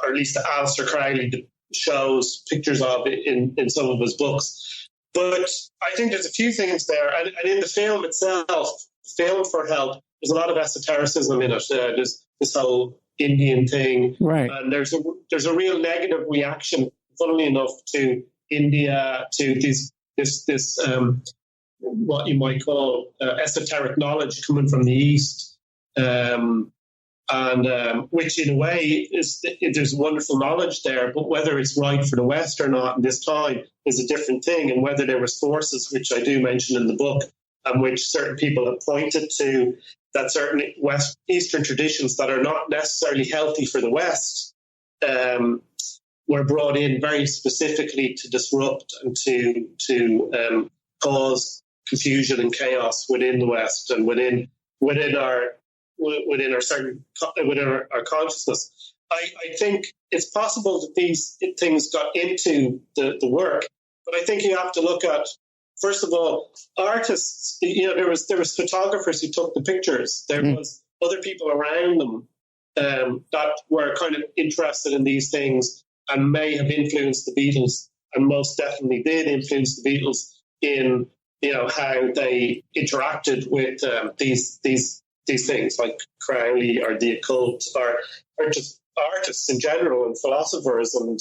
at least Aleister Crowley shows pictures of it in some of his books. But I think there's a few things there. And in the film itself, Film for Help, there's a lot of esotericism in it. There's this whole Indian thing. Right. And there's a real negative reaction, funnily enough, to India, to this what you might call esoteric knowledge coming from the East, and which in a way there's wonderful knowledge there, but whether it's right for the West or not in this time is a different thing, and whether there was forces, which I do mention in the book, and which certain people have pointed to, that certain Eastern traditions that are not necessarily healthy for the West were brought in very specifically to disrupt and to cause confusion and chaos within the West and within our consciousness. I think it's possible that these things got into the work, but I think you have to look at, first of all, artists. There was photographers who took the pictures. There was other people around them that were kind of interested in these things and may have influenced the Beatles, and most definitely did influence the Beatles in how they interacted with these things like Crowley or the occult or just artists in general and philosophers and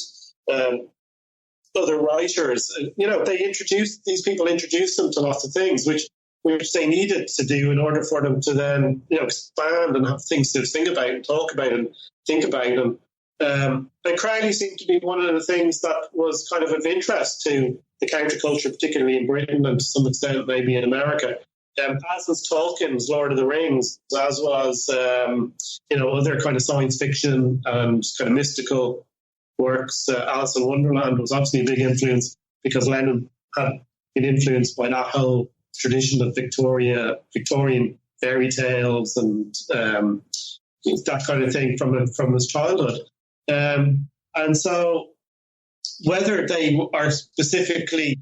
other writers. These people introduced them to lots of things which they needed to do in order for them to then expand and have things to think about and talk about and think about. And Crowley seemed to be one of the things that was kind of interest to the counterculture, particularly in Britain and to some extent maybe in America. As was Tolkien's Lord of the Rings, as was other kind of science fiction and kind of mystical works. Alice in Wonderland was obviously a big influence because Lennon had been influenced by that whole tradition of Victorian fairy tales and that kind of thing from his childhood. And so whether they are specifically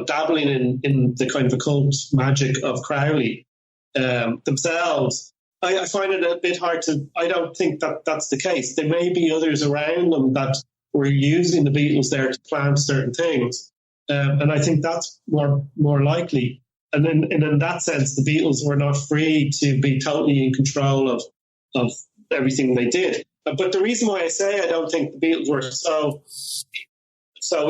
dabbling in the kind of occult magic of Crowley themselves, I find it a bit hard to. I don't think that that's the case. There may be others around them that were using the Beatles there to plant certain things, and I think that's more likely. And then, in that sense, the Beatles were not free to be totally in control of everything they did. But the reason why I say I don't think the Beatles were so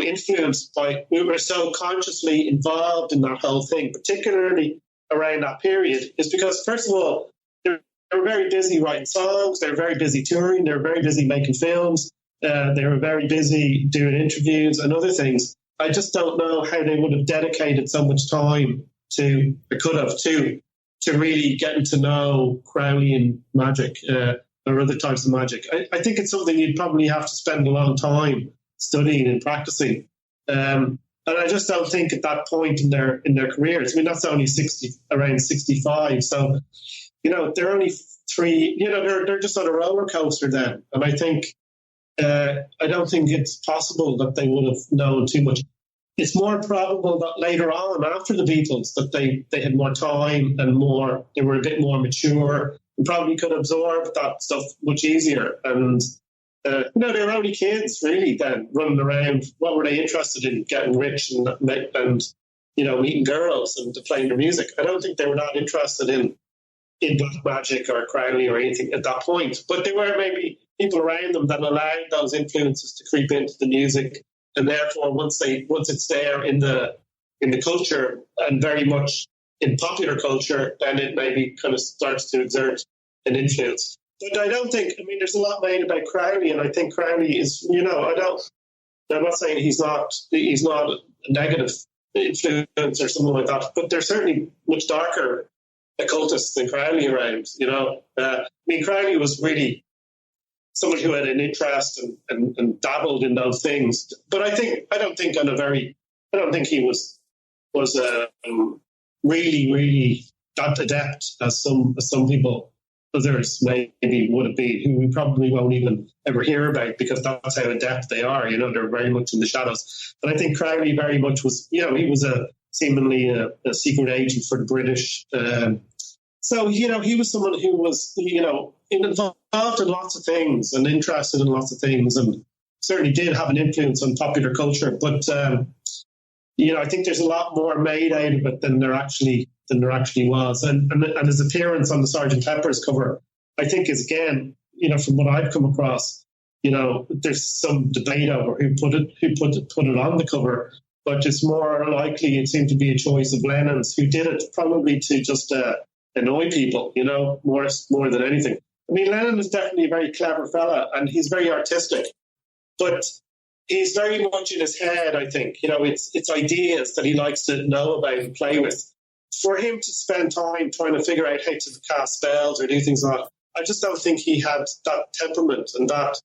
influenced by, we were so consciously involved in that whole thing, particularly around that period, is because, first of all, they were very busy writing songs, they were very busy touring, they were very busy making films, they were very busy doing interviews and other things. I just don't know how they would have dedicated so much time to really getting to know Crowleyan magic or other types of magic. I think it's something you'd probably have to spend a long time studying and practicing. And I just don't think at that point in their careers, I mean, that's only around 65. So, they're only three, they're just on a roller coaster then. And I think, I don't think it's possible that they would have known too much. It's more probable that later on, after the Beatles, that they had more time and they were a bit more mature and probably could absorb that stuff much easier. And, they were only kids really then running around. What were they interested in? Getting rich and meeting girls and playing their music. I don't think they were that interested in black magic or Crowley or anything at that point. But there were maybe people around them that allowed those influences to creep into the music. And therefore, once it's there in the culture and very much in popular culture, then it maybe kind of starts to exert an influence. But I don't think. I mean, there's a lot made about Crowley, and I think Crowley is. I'm not saying he's not a negative influence or something like that. But there's certainly much darker occultists than Crowley around. Crowley was really someone who had an interest and dabbled in those things. But I don't think he was really that adept as some people, others maybe would have been, who we probably won't even ever hear about because that's how adept they are. They're very much in the shadows. And I think Crowley very much was, he was seemingly a secret agent for the British. So, he was someone who was, involved in lots of things and interested in lots of things and certainly did have an influence on popular culture. But, I think there's a lot more made out of it than there actually was. And his appearance on the Sgt. Pepper's cover, I think is, again, from what I've come across, there's some debate over who put it on the cover. But it's more likely it seemed to be a choice of Lennon's, who did it probably to just annoy people, more than anything. I mean, Lennon is definitely a very clever fella and he's very artistic, but he's very much in his head, I think. It's ideas that he likes to know about and play with. For him to spend time trying to figure out how to cast spells or do things like that, I just don't think he had that temperament and that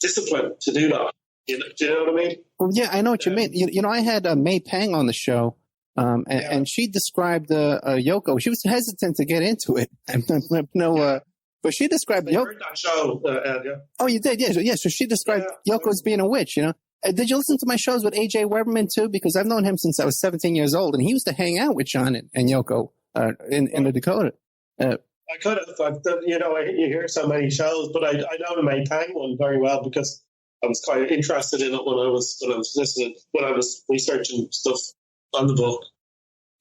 discipline to do that. Do you know what I mean? Well, yeah, I know what you mean. You know, I had May Pang on the show, and she described Yoko. She was hesitant to get into it. But she described Yoko. I heard that show, yeah. Oh, you did? Yeah. So she described Yoko as being a witch, you know. Did you listen to my shows with A.J. Weberman, too? Because I've known him since I was 17 years old, and he used to hang out with John and Yoko in the Dakota. I could have. You hear so many shows, but I know the May Pang one very well because I was kind of interested in it when I was researching stuff on the book.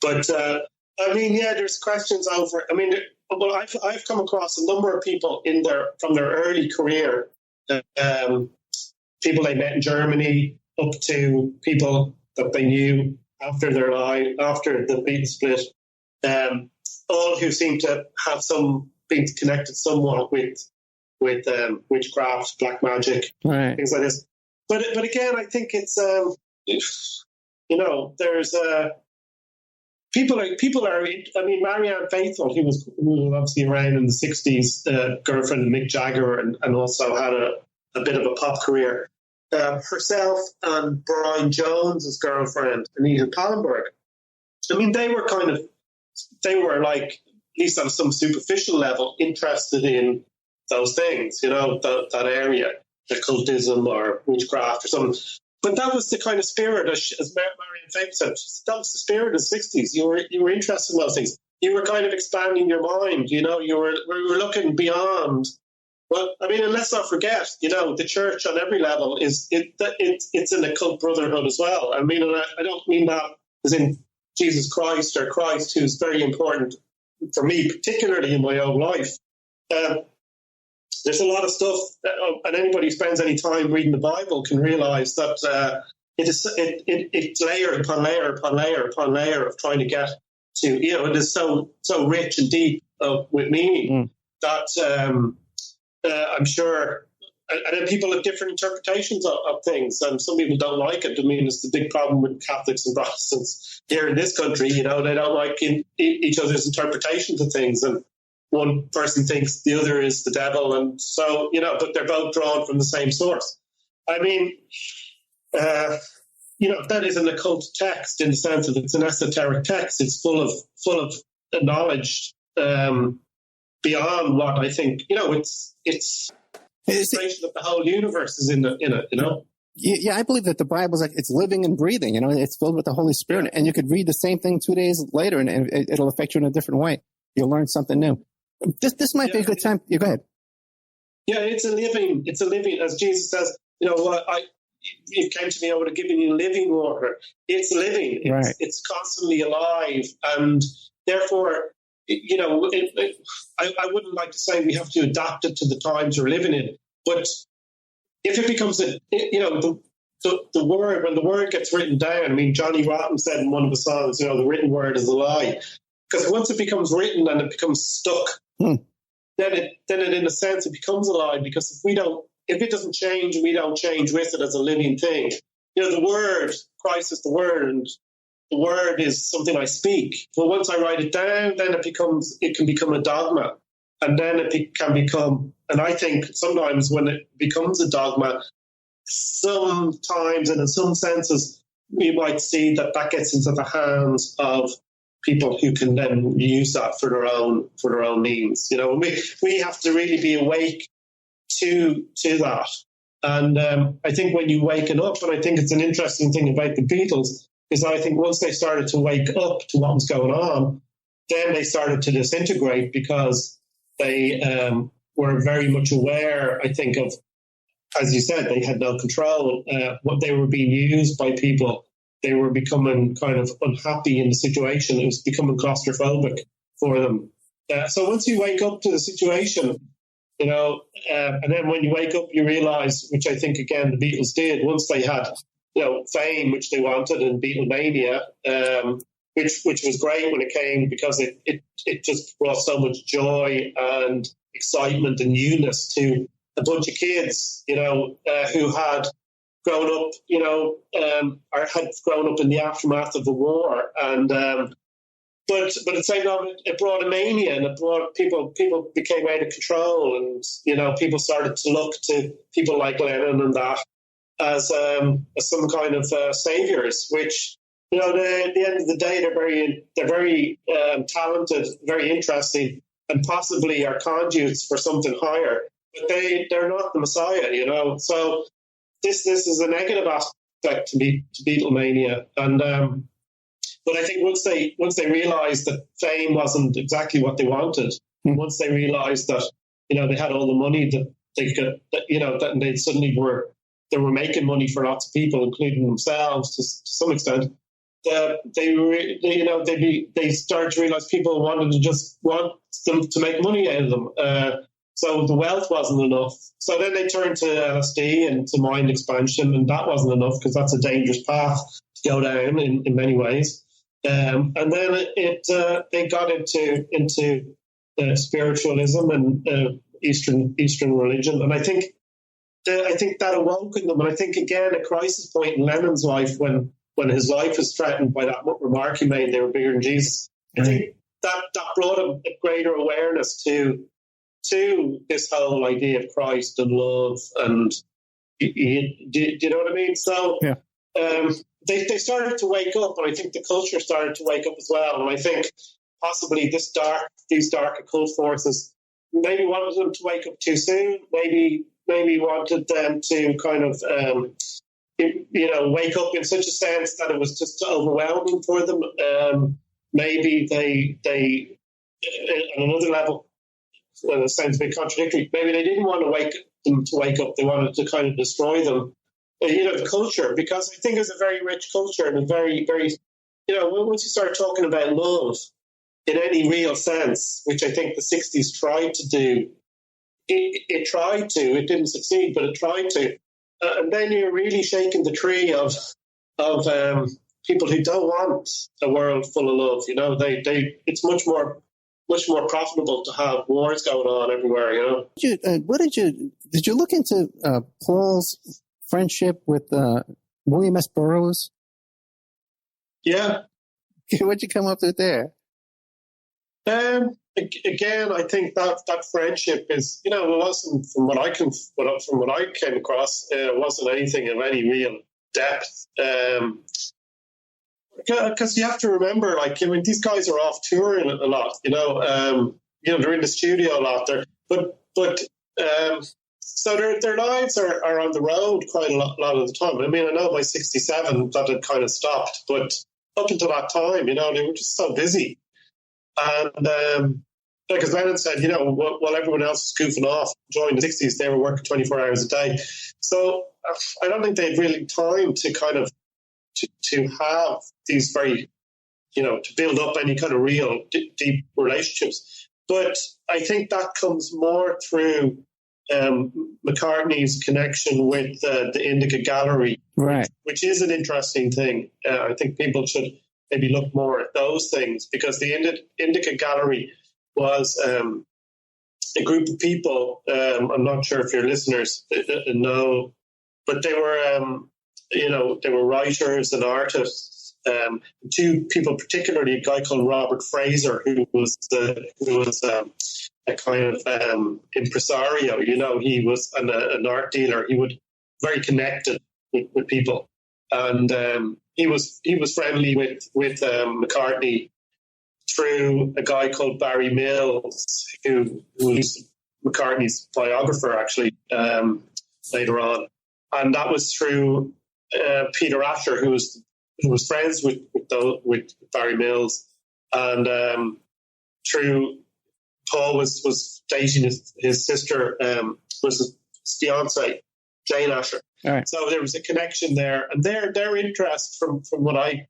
But there's questions over. I mean, well, I've come across a number of people from their early career, people they met in Germany, up to people that they knew after after the Beatles split, all who seem to have been connected somewhat with witchcraft, black magic, right, things like this. But again, I think it's there's people are. I mean, Marianne Faithfull, who was obviously around in the '60s, girlfriend of Mick Jagger, and also had a bit of a pop career. Herself and Brian Jones's girlfriend, Anita Pallenberg. I mean, they were like, at least on some superficial level, interested in those things, that area, occultism or witchcraft or something. But that was the kind of spirit, as Marianne Faithfull said, that was the spirit of the 60s. You were interested in those things. You were kind of expanding your mind, you were looking beyond. Well, I mean, and let's not forget, the church on every level it's an occult brotherhood as well. I mean, and I don't mean that as in Jesus Christ or Christ, who's very important for me, particularly in my own life. There's a lot of stuff, and anybody who spends any time reading the Bible can realize that it's layer upon layer upon layer upon layer of trying to get to, it is so rich and deep with meaning that I'm sure, and then people have different interpretations of things, and some people don't like it. I mean, it's the big problem with Catholics and Protestants here in this country. They don't like each other's interpretations of things, and one person thinks the other is the devil, and so but they're both drawn from the same source. I mean, that is an occult text in the sense that it's an esoteric text. It's full of knowledge beyond what I think. It's the creation of the whole universe is in it. Yeah, I believe that the Bible is like it's living and breathing. It's filled with the Holy Spirit, and you could read the same thing 2 days later, and it'll affect you in a different way. You'll learn something new. This might be a good time. You go ahead. Yeah, it's a living, as Jesus says, you came to me, I would have given you living water. It's living. It's constantly alive. And therefore, I wouldn't like to say we have to adapt it to the times we're living in. But if it becomes the word, when the word gets written down, I mean, Johnny Rotten said in one of his songs, the written word is a lie. Because once it becomes written and it becomes stuck, then it in a sense it becomes a lie. Because if it doesn't change, we don't change with it as a living thing. The word, Christ is the word, and the word is something I speak. But once I write it down, then it can become a dogma, and then it can become. And I think sometimes when it becomes a dogma, sometimes and in some senses, we might see that gets into the hands of people who can then use that for their own means. We have to really be awake to that. And I think when you waken up, and I think it's an interesting thing about the Beatles, is I think once they started to wake up to what was going on, then they started to disintegrate because they were very much aware, I think, of, as you said, they had no control. What they were being used by people. They were becoming kind of unhappy in the situation. It was becoming claustrophobic for them. So once you wake up to the situation, and then when you wake up, you realize, which I think, again, the Beatles did, once they had, fame, which they wanted in Beatlemania, which was great when it came because it just brought so much joy and excitement and newness to a bunch of kids, who had grown up, or had grown up in the aftermath of the war, and but at the same time, it brought a mania, and it brought people became out of control, and people started to look to people like Lennon and that, as some kind of saviors, which, you know, at the end of the day, they're very talented, very interesting, and possibly are conduits for something higher. But they're not the Messiah, you know. So this is a negative aspect to Beatlemania, and but I think once they realised that fame wasn't exactly what they wanted, once they realised that, you know, they had all the money that they could, you know, that they suddenly were making money for lots of people, including themselves to some extent. They started to realise people wanted them to make money out of them. So the wealth wasn't enough. So then they turned to LSD and to mind expansion, and that wasn't enough because that's a dangerous path to go down in many ways. And then they got into spiritualism and Eastern religion, and I think that awoke in them. And I think again a crisis point in Lennon's life when his life was threatened by that remark he made, they were bigger than Jesus. I think that brought him a greater awareness to this whole idea of Christ and love, and do you know what I mean? So yeah. They started to wake up, and I think the culture started to wake up as well. And I think possibly these dark occult forces maybe wanted them to wake up too soon. Maybe wanted them to kind of wake up in such a sense that it was just overwhelming for them. Maybe they on another level, well, it sounds a bit contradictory. Maybe they didn't want them to wake up. They wanted to kind of destroy them. The culture, because I think it's a very rich culture and a very, very, once you start talking about love in any real sense, which I think the 60s tried to do, it tried to. It didn't succeed, but it tried to. And then you're really shaking the tree of people who don't want a world full of love. It's much more profitable to have wars going on everywhere. Did you look into Paul's friendship with William S. Burroughs? Yeah. What'd you come up with there? Again, I think that friendship is, it wasn't from what I came across, it wasn't anything of any real depth. Because you have to remember, these guys are off touring a lot. They're in the studio a lot. So their lives are on the road quite a lot of the time. I mean, I know by 67 that had kind of stopped, but up until that time, they were just so busy. And as Lennon said, while everyone else was goofing off during the 60s, they were working 24 hours a day. So I don't think they had really time to kind of to have these very, to build up any kind of real deep relationships. But I think that comes more through McCartney's connection with the Indica Gallery, right? Which is an interesting thing. I think people should maybe look more at those things, because the Indica Gallery was a group of people. I'm not sure if your listeners know, but they were, they were writers and artists. Two people, particularly a guy called Robert Fraser, who was a kind of impresario. He was an art dealer. He was very connected with people, and he was friendly with McCartney through a guy called Barry Mills, who was McCartney's biographer actually later on, and that was through Peter Asher, who was friends with Barry Mills, and through Paul was dating his sister, was his fiance, Jane Asher. All right. So there was a connection there, and their interest, from what I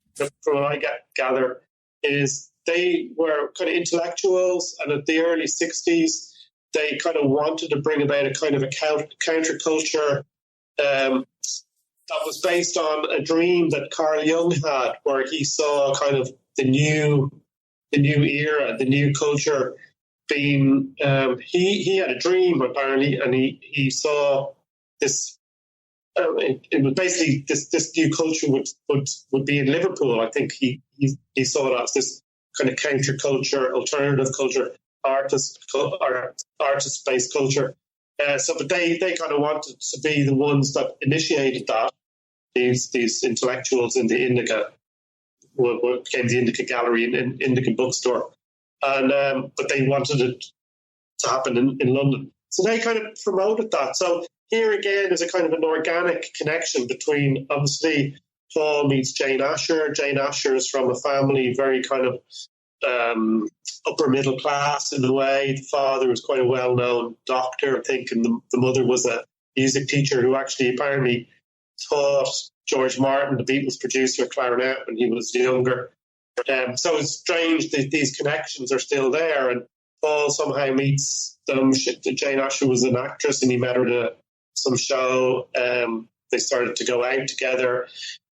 gather, is they were kind of intellectuals, and at the early 60s, they kind of wanted to bring about a kind of a counterculture that was based on a dream that Carl Jung had, where he saw kind of the new era, the new culture being. He had a dream apparently, and he saw this. It was basically this new culture would be in Liverpool. I think he saw it as this kind of counterculture, alternative culture, artist-based culture. But they kind of wanted to be the ones that initiated that. These intellectuals in the Indica, what became the Indica Gallery and Indica Bookstore, and but they wanted it to happen in London. So they kind of promoted that. So here again is a kind of an organic connection between, obviously, Paul meets Jane Asher. Jane Asher is from a family very kind of upper middle class in a way. The father was quite a well-known doctor, I think, and the mother was a music teacher who actually apparently taught George Martin, the Beatles producer, clarinet when he was younger. So it's strange that these connections are still there, and Paul somehow meets them. Jane Asher was an actress, and he met her at some show. They started to go out together.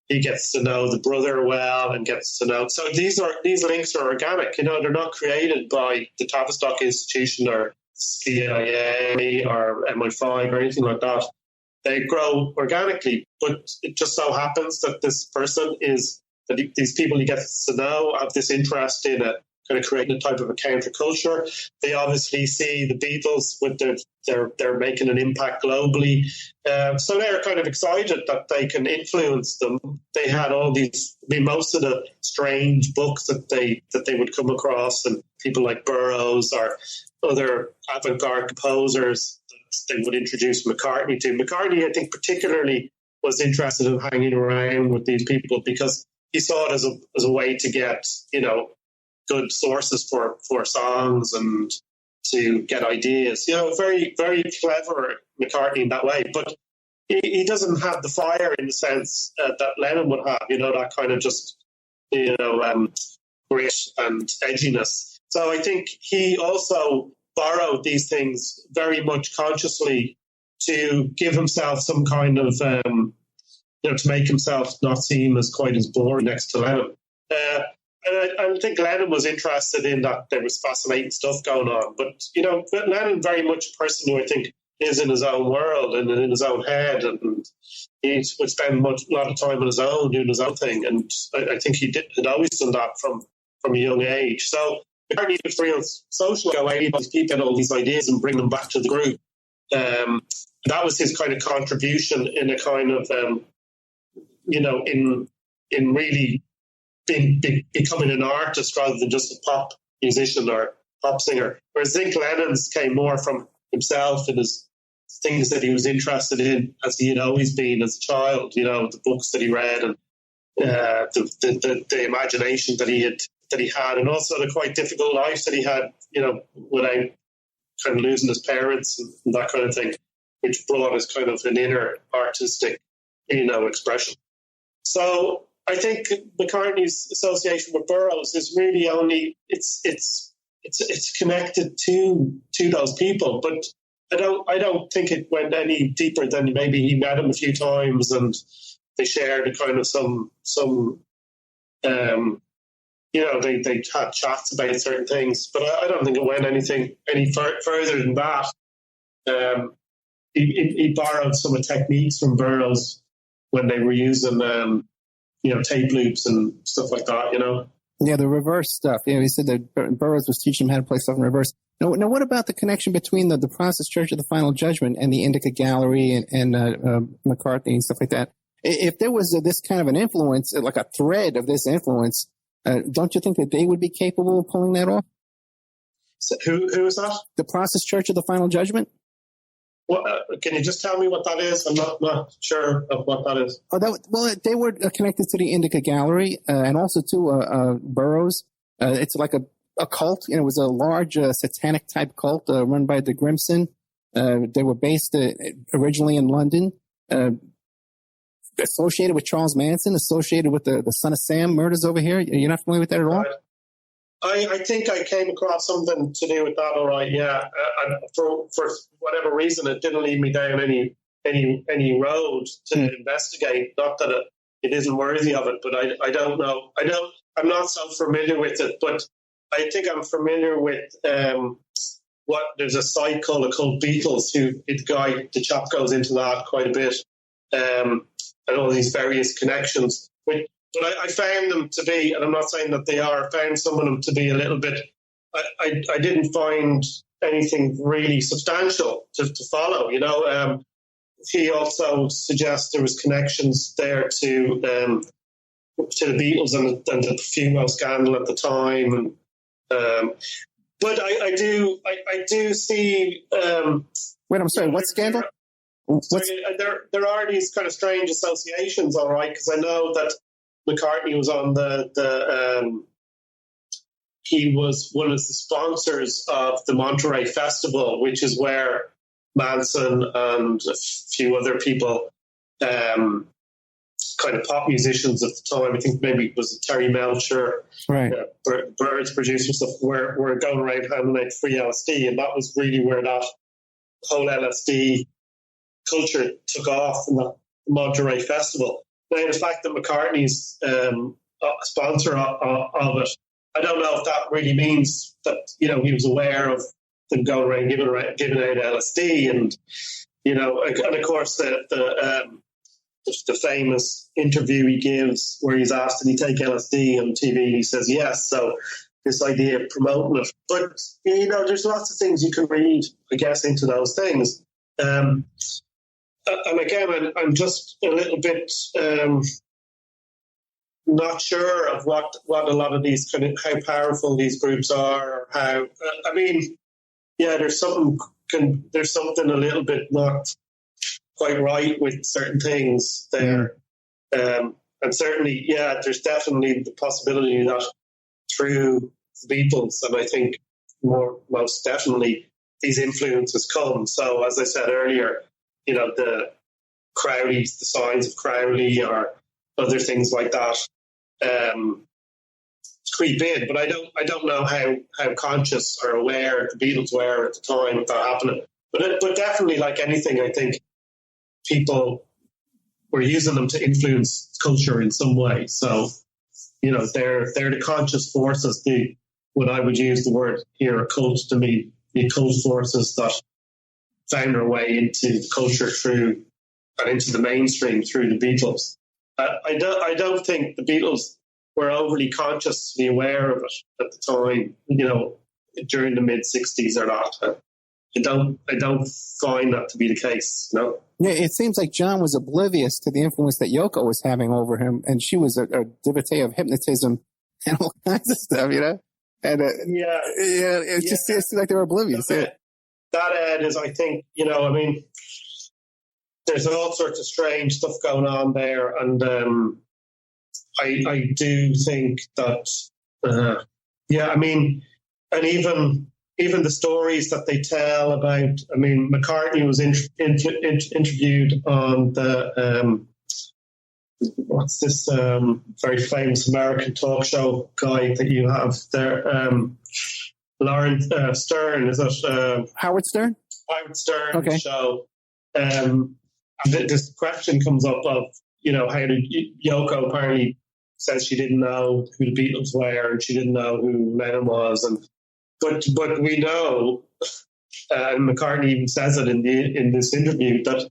He gets to know the brother well and gets to know. So these links are organic. They're not created by the Tavistock Institution or CIA or MI5 or anything like that. They grow organically, but it just so happens that this person these people he gets to know have this interest in a kind of creating a type of a counterculture. They obviously see the Beatles with they're making an impact globally. So they're kind of excited that they can influence them. They had all these, most of the strange books that they would come across, and people like Burroughs or other avant-garde composers that they would introduce McCartney to. McCartney, I think, particularly was interested in hanging around with these people because he saw it as a way to get, good sources for songs and to get ideas. Very, very clever McCartney in that way. But he doesn't have the fire in the sense that Lennon would have, that kind of just, grit and edginess. So I think he also borrowed these things very much consciously to give himself some kind of, to make himself not seem as quite as boring next to Lennon. And I think Lennon was interested in that. There was fascinating stuff going on. But, Lennon very much a person who I think is in his own world and in his own head. And he would spend a lot of time on his own, doing his own thing. And I think he had always done that from a young age. So McCartney was real social way to keep all these ideas and bring them back to the group. That was his kind of contribution in a kind of, in really becoming an artist rather than just a pop musician or pop singer. Whereas I think Lennon's came more from himself and his things that he was interested in as he had always been as a child, the books that he read and the imagination that he had, and also the quite difficult life that he had, without kind of losing his parents and that kind of thing, which brought us kind of an inner artistic, expression. So I think McCartney's association with Burroughs is really only it's connected to those people, but I don't think it went any deeper than maybe he met him a few times and they shared a kind of some they had chats about certain things, but I don't think it went any further than that. He borrowed some of the techniques from Burroughs when they were using tape loops and stuff like that, Yeah, the reverse stuff. He said that Burroughs was teaching him how to play stuff in reverse. Now, what about the connection between the Protestant Church of the Final Judgment and the Indica Gallery and McCartney and stuff like that? If there was this kind of an influence, like a thread of this influence, don't you think that they would be capable of pulling that off? So who is that? The Protestant Church of the Final Judgment? Well, can you just tell me what that is? I'm not sure of what that is. They were connected to the Indica Gallery and also to Burroughs. It's like a cult. It was a large satanic type cult run by the Grimson. They were based originally in London, associated with Charles Manson, associated with the Son of Sam murders over here. You're not familiar with that at all? I think I came across something to do with that. All right, yeah. For whatever reason, it didn't lead me down any road to investigate. Not that it isn't worthy of it, but I don't know. I'm not so familiar with it, but I think I'm familiar with there's a site called the Cult Beatles. The chap goes into that quite a bit, and all these various connections. But I found them to be, and I'm not saying that they are, I found some of them to be a little bit, I didn't find anything really substantial to follow. He also suggests there was connections there to the Beatles and the Fumo scandal at the time. But I do see. Wait, I'm sorry. What scandal? There are these kind of strange associations, all right, because I know that McCartney was on he was one of the sponsors of the Monterey Festival, which is where Manson and a few other people, kind of pop musicians at the time, I think maybe it was Terry Melcher, right, Birds producing stuff, were going around handing out free LSD, and that was really where that whole LSD culture took off in the Monterey Festival. Now, the fact that McCartney's a sponsor of it, I don't know if that really means that, he was aware of them going around giving out LSD, and of course the famous interview he gives where he's asked, did he take LSD on TV, and he says yes. So this idea of promoting it, but there's lots of things you can read, I guess, into those things. And again, I'm just a little bit not sure of what a lot of these how powerful these groups are, or how. There's something a little bit not quite right with certain things there, and certainly, there's definitely the possibility that through the Beatles, and I think most definitely these influences come. So, as I said earlier, the Crowleys, the signs of Crowley, or other things like that creep in. But I don't know how conscious or aware the Beatles were at the time of that happening. But definitely, like anything, I think people were using them to influence culture in some way. So, they're the conscious forces. When I would use the word here, a cult, to me, the occult forces that found their way into the culture and into the mainstream through the Beatles. I don't think the Beatles were overly consciously aware of it at the time, during the mid-60s or that. I don't find that to be the case, Yeah, it seems like John was oblivious to the influence that Yoko was having over him, and she was a devotee of hypnotism and all kinds of stuff, And it just seems like they were oblivious. That Ed is, I think, there's all sorts of strange stuff going on there, and I do think that, and even the stories that they tell about. McCartney was interviewed on the what's this very famous American talk show guy that you have there, Lawrence Stern, is it? Howard Stern? Howard Stern okay. show. And this question comes up of, how did Yoko apparently says she didn't know who the Beatles were, and she didn't know who Lennon was, but we know, and McCartney even says it in this interview, that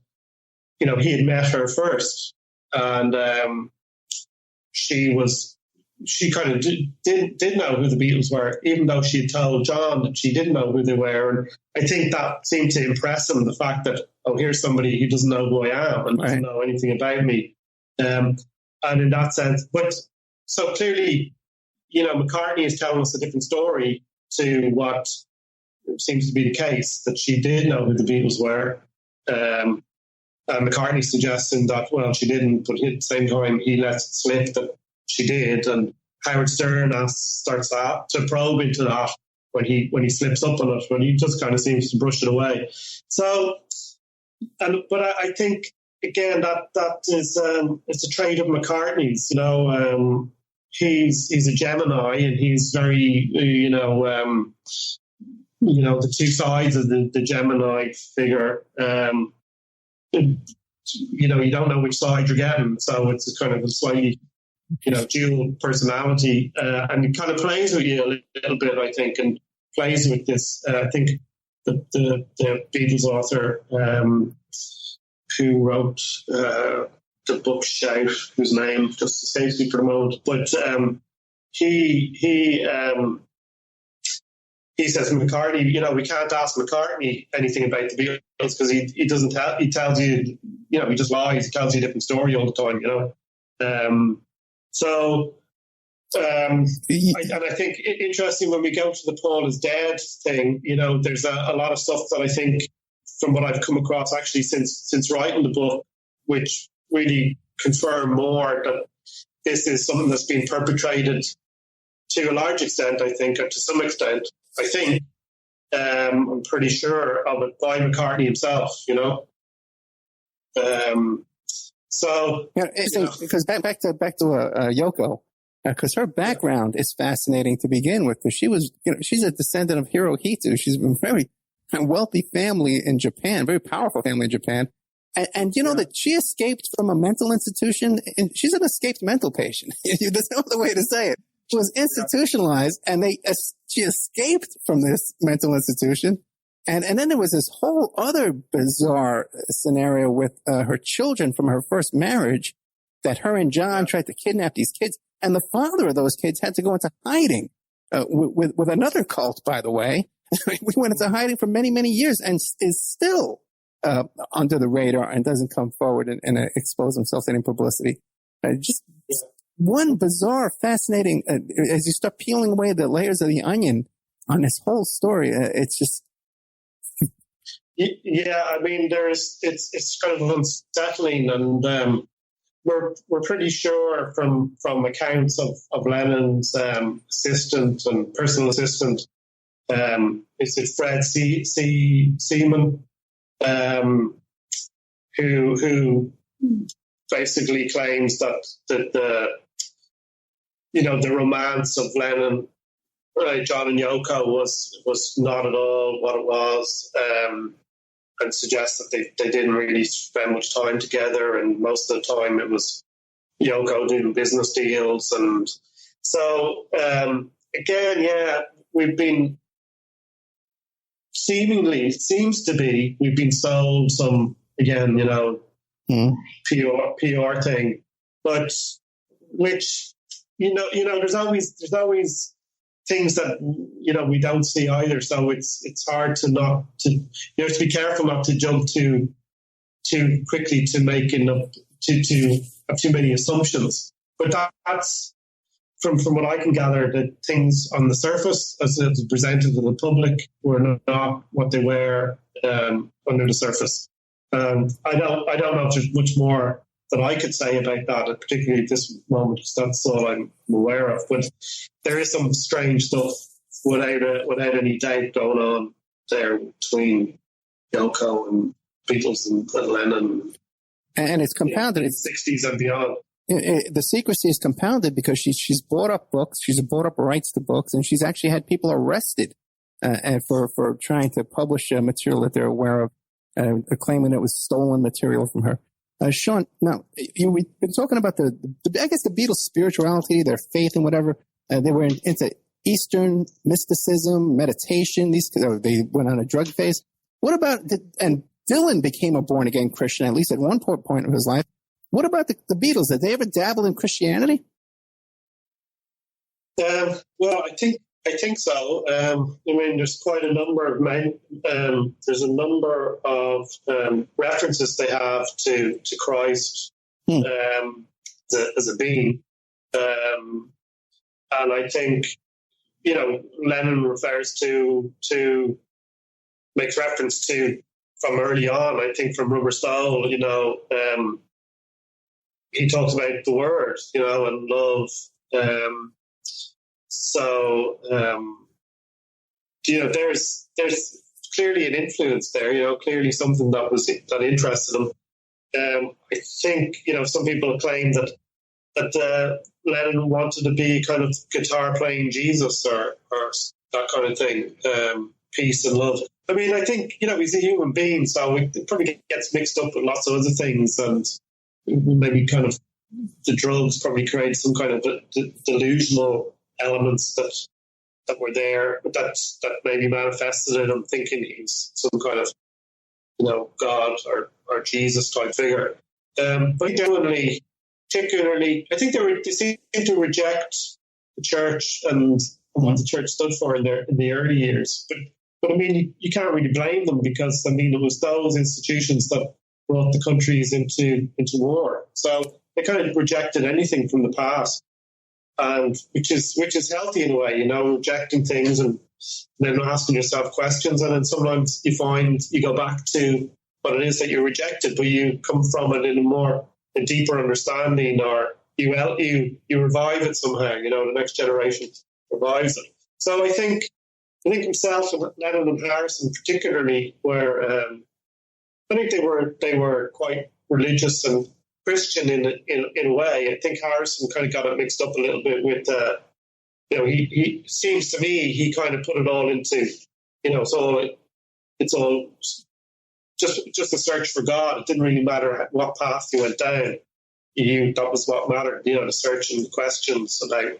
he had met her first, and she kind of did know who the Beatles were, even though she had told John that she didn't know who they were. And I think that seemed to impress him, the fact that, here's somebody who doesn't know who I am and doesn't know anything about me. And in that sense, but so clearly, McCartney is telling us a different story to what seems to be the case, that she did know who the Beatles were. And McCartney suggesting that, well, she didn't, but at the same time, he lets it slip that she did. And Howard Stern starts to probe into that when he slips up on it, when he just kind of seems to brush it away. So, but I think, again, that is it's a trait of McCartney's. He's a Gemini, and he's very the two sides of the Gemini figure. You don't know which side you're getting, so it's kind of a slightly dual personality, and it kind of plays with you a little bit, I think, and plays with this. I think the Beatles author who wrote the book Shout, whose name just escapes me for the moment, but he he says McCartney, we can't ask McCartney anything about the Beatles because he doesn't tell. He tells you, he just lies. He tells you a different story all the time. And I think interesting when we go to the Paul is dead thing. There's a lot of stuff that I think from what I've come across actually since writing the book, which really confirm more that this is something that's been perpetrated to a large extent, I think, or to some extent, I think, I'm pretty sure of it by McCartney himself, because back to Yoko, because her background is fascinating to begin with, because she's a descendant of Hirohito. She's a very wealthy family in Japan, very powerful family in Japan. And that she escaped from a mental institution, and she's an escaped mental patient. There's no other way to say it. She was institutionalized, and she escaped from this mental institution. And then there was this whole other bizarre scenario with her children from her first marriage, that her and John tried to kidnap these kids. And the father of those kids had to go into hiding with another cult, by the way. We went into hiding for many, many years and is still under the radar and doesn't come forward and expose himself to any publicity. Just one bizarre, fascinating, as you start peeling away the layers of the onion on this whole story, it's just... Yeah, I mean, it's kind of unsettling, and we're pretty sure from accounts of Lennon's assistant and personal assistant, is it Fred Seaman, who basically claims that the romance of Lennon, John and Yoko was not at all what it was, and suggests that they didn't really spend much time together, and most of the time it was Yoko doing business deals. And so, again, we've been we've been sold some, again, PR thing, but which, there's always things that, we don't see either. So it's hard to you have to be careful not to jump too quickly to making up to have too many assumptions. But that's from what I can gather, that things on the surface as it was presented to the public were not what they were under the surface. I don't know if there's much more that I could say about that, particularly at this moment, because that's all I'm aware of. But there is some strange stuff without any doubt going on there between Yoko and Beatles and Lennon. And it's compounded. It's 60s and beyond. The secrecy is compounded because she's bought up books, she's bought up rights to books, and she's actually had people arrested for trying to publish material that they're aware of, claiming it was stolen material from her. Sean, now, we've been talking about the Beatles' spirituality, their faith and whatever. They were into Eastern mysticism, meditation. They went on a drug phase. What about, and Dylan became a born-again Christian, at least at one point in his life. What about the Beatles? Did they ever dabble in Christianity? Well, I think so. There's quite a number of there's a number of references they have to Christ as a being, and I think Lennon refers to makes reference to from early on. I think from Rubber Soul, he talks about the word, and love. So, there's clearly an influence there, clearly something that interested him. I think, some people claim that Lennon wanted to be kind of guitar playing Jesus or that kind of thing, peace and love. I mean, I think, he's a human being, so it probably gets mixed up with lots of other things, and maybe kind of the drugs probably create some kind of delusional elements that were there, but that maybe manifested in him thinking he's some kind of God or Jesus type figure. But particularly, I think they seem to reject the church and and what the church stood for in the early years. But I mean, you can't really blame them, because I mean, it was those institutions that brought the countries into war. So they kind of rejected anything from the past, and which is healthy in a way, rejecting things and then asking yourself questions. And then sometimes you find you go back to what it is that you rejected, but you come from it in a deeper understanding, or you revive it somehow. The next generation revives it. So I think himself and Lennon and Harrison particularly were. I think they were quite religious and Christian in a way. I think Harrison kind of got it mixed up a little bit with. He seems to me he kind of put it all into. It's all just a search for God. It didn't really matter what path you went down. That was what mattered. The search and questions about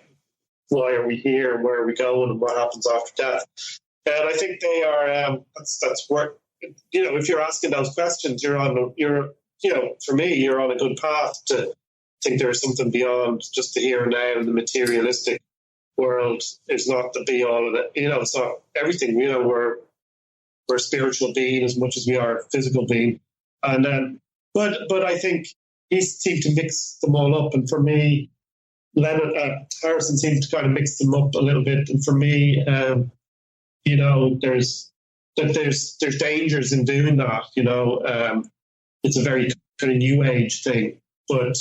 why are we here and where are we going and what happens after death. And I think they are. That's work. If you're asking those questions, for me, you're on a good path to think there's something beyond just the here and now, and the materialistic world is not the be all of it. It's not everything. We're a spiritual being as much as we are a physical being. And but I think he seemed to mix them all up. And for me, Harrison seemed to kind of mix them up a little bit. And for me, there's dangers in doing that. It's a very kind of new age thing. But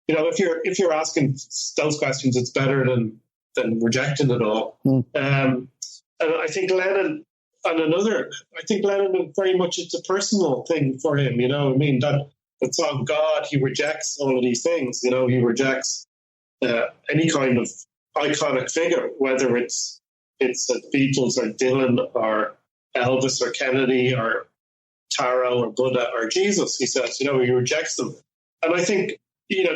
if you're asking those questions, it's better than rejecting it all. And I think Lennon very much, it's a personal thing for him. That song God, he rejects all of these things. He rejects any kind of iconic figure, whether it's the Beatles or Dylan or Elvis or Kennedy or Taro or Buddha or Jesus. He says, he rejects them. And I think,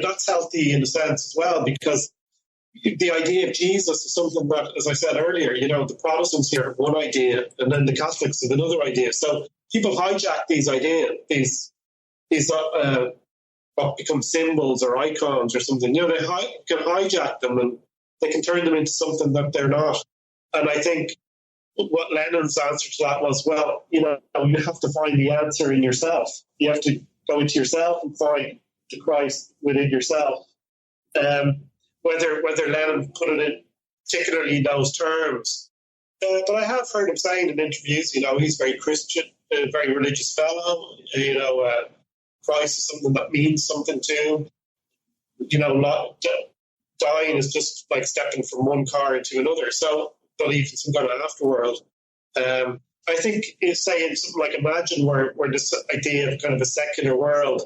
that's healthy in a sense as well, because the idea of Jesus is something that, as I said earlier, the Protestants here have one idea and then the Catholics have another idea. So people hijack these ideas, these what become symbols or icons or something. They can hijack them and they can turn them into something that they're not. And I think what Lennon's answer to that was, well, you have to find the answer in yourself. You have to go into yourself and find the Christ within yourself. Whether Lennon put it in particularly in those terms. But I have heard him saying in interviews, he's very Christian, a very religious fellow. Christ is something that means something to him. Dying is just like stepping from one car into another. So believe in some kind of afterworld. I think it's saying something like imagine where this idea of kind of a secular world,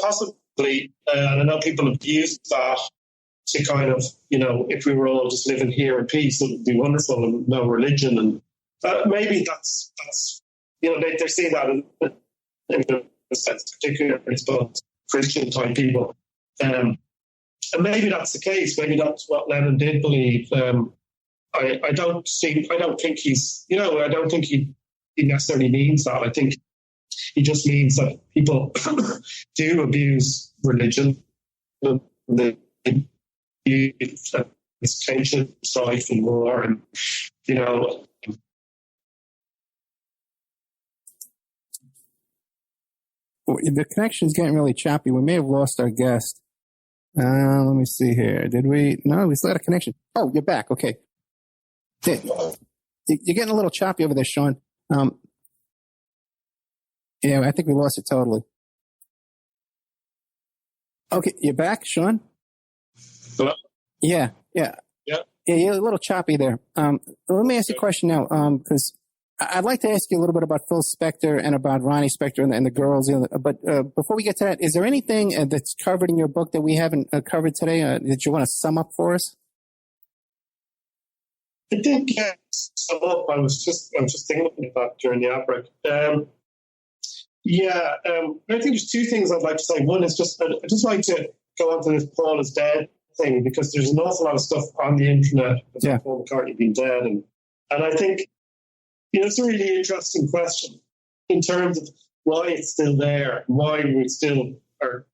possibly, and I know people have used that to kind of, if we were all just living here in peace, it would be wonderful, and no religion. And maybe that's they're seeing that in a sense, particularly it's both Christian type people. And maybe that's the case. Maybe that's what Lennon did believe. I don't think he necessarily means that. I think he just means that people do abuse religion. It's tension, strife, and war, and the connection's getting really choppy. We may have lost our guest. Let me see here. Did we? No, we still got a connection. Oh, you're back. Okay. You're getting a little choppy over there, Sean. Yeah, I think we lost it totally. Okay, you're back, Sean? Hello? Yeah. Yeah, you're a little choppy there. Let me ask you a question now, because I'd like to ask you a little bit about Phil Spector and about Ronnie Spector and the girls. But before we get to that, is there anything that's covered in your book that we haven't covered today that you want to sum up for us? I did sum up. I was just thinking about during the outbreak. I think there's two things I'd like to say. One is I'd just like to go on to this Paul is dead thing, because there's an awful lot of stuff on the internet about Paul McCartney being dead, and I think it's a really interesting question in terms of why it's still there, why we still are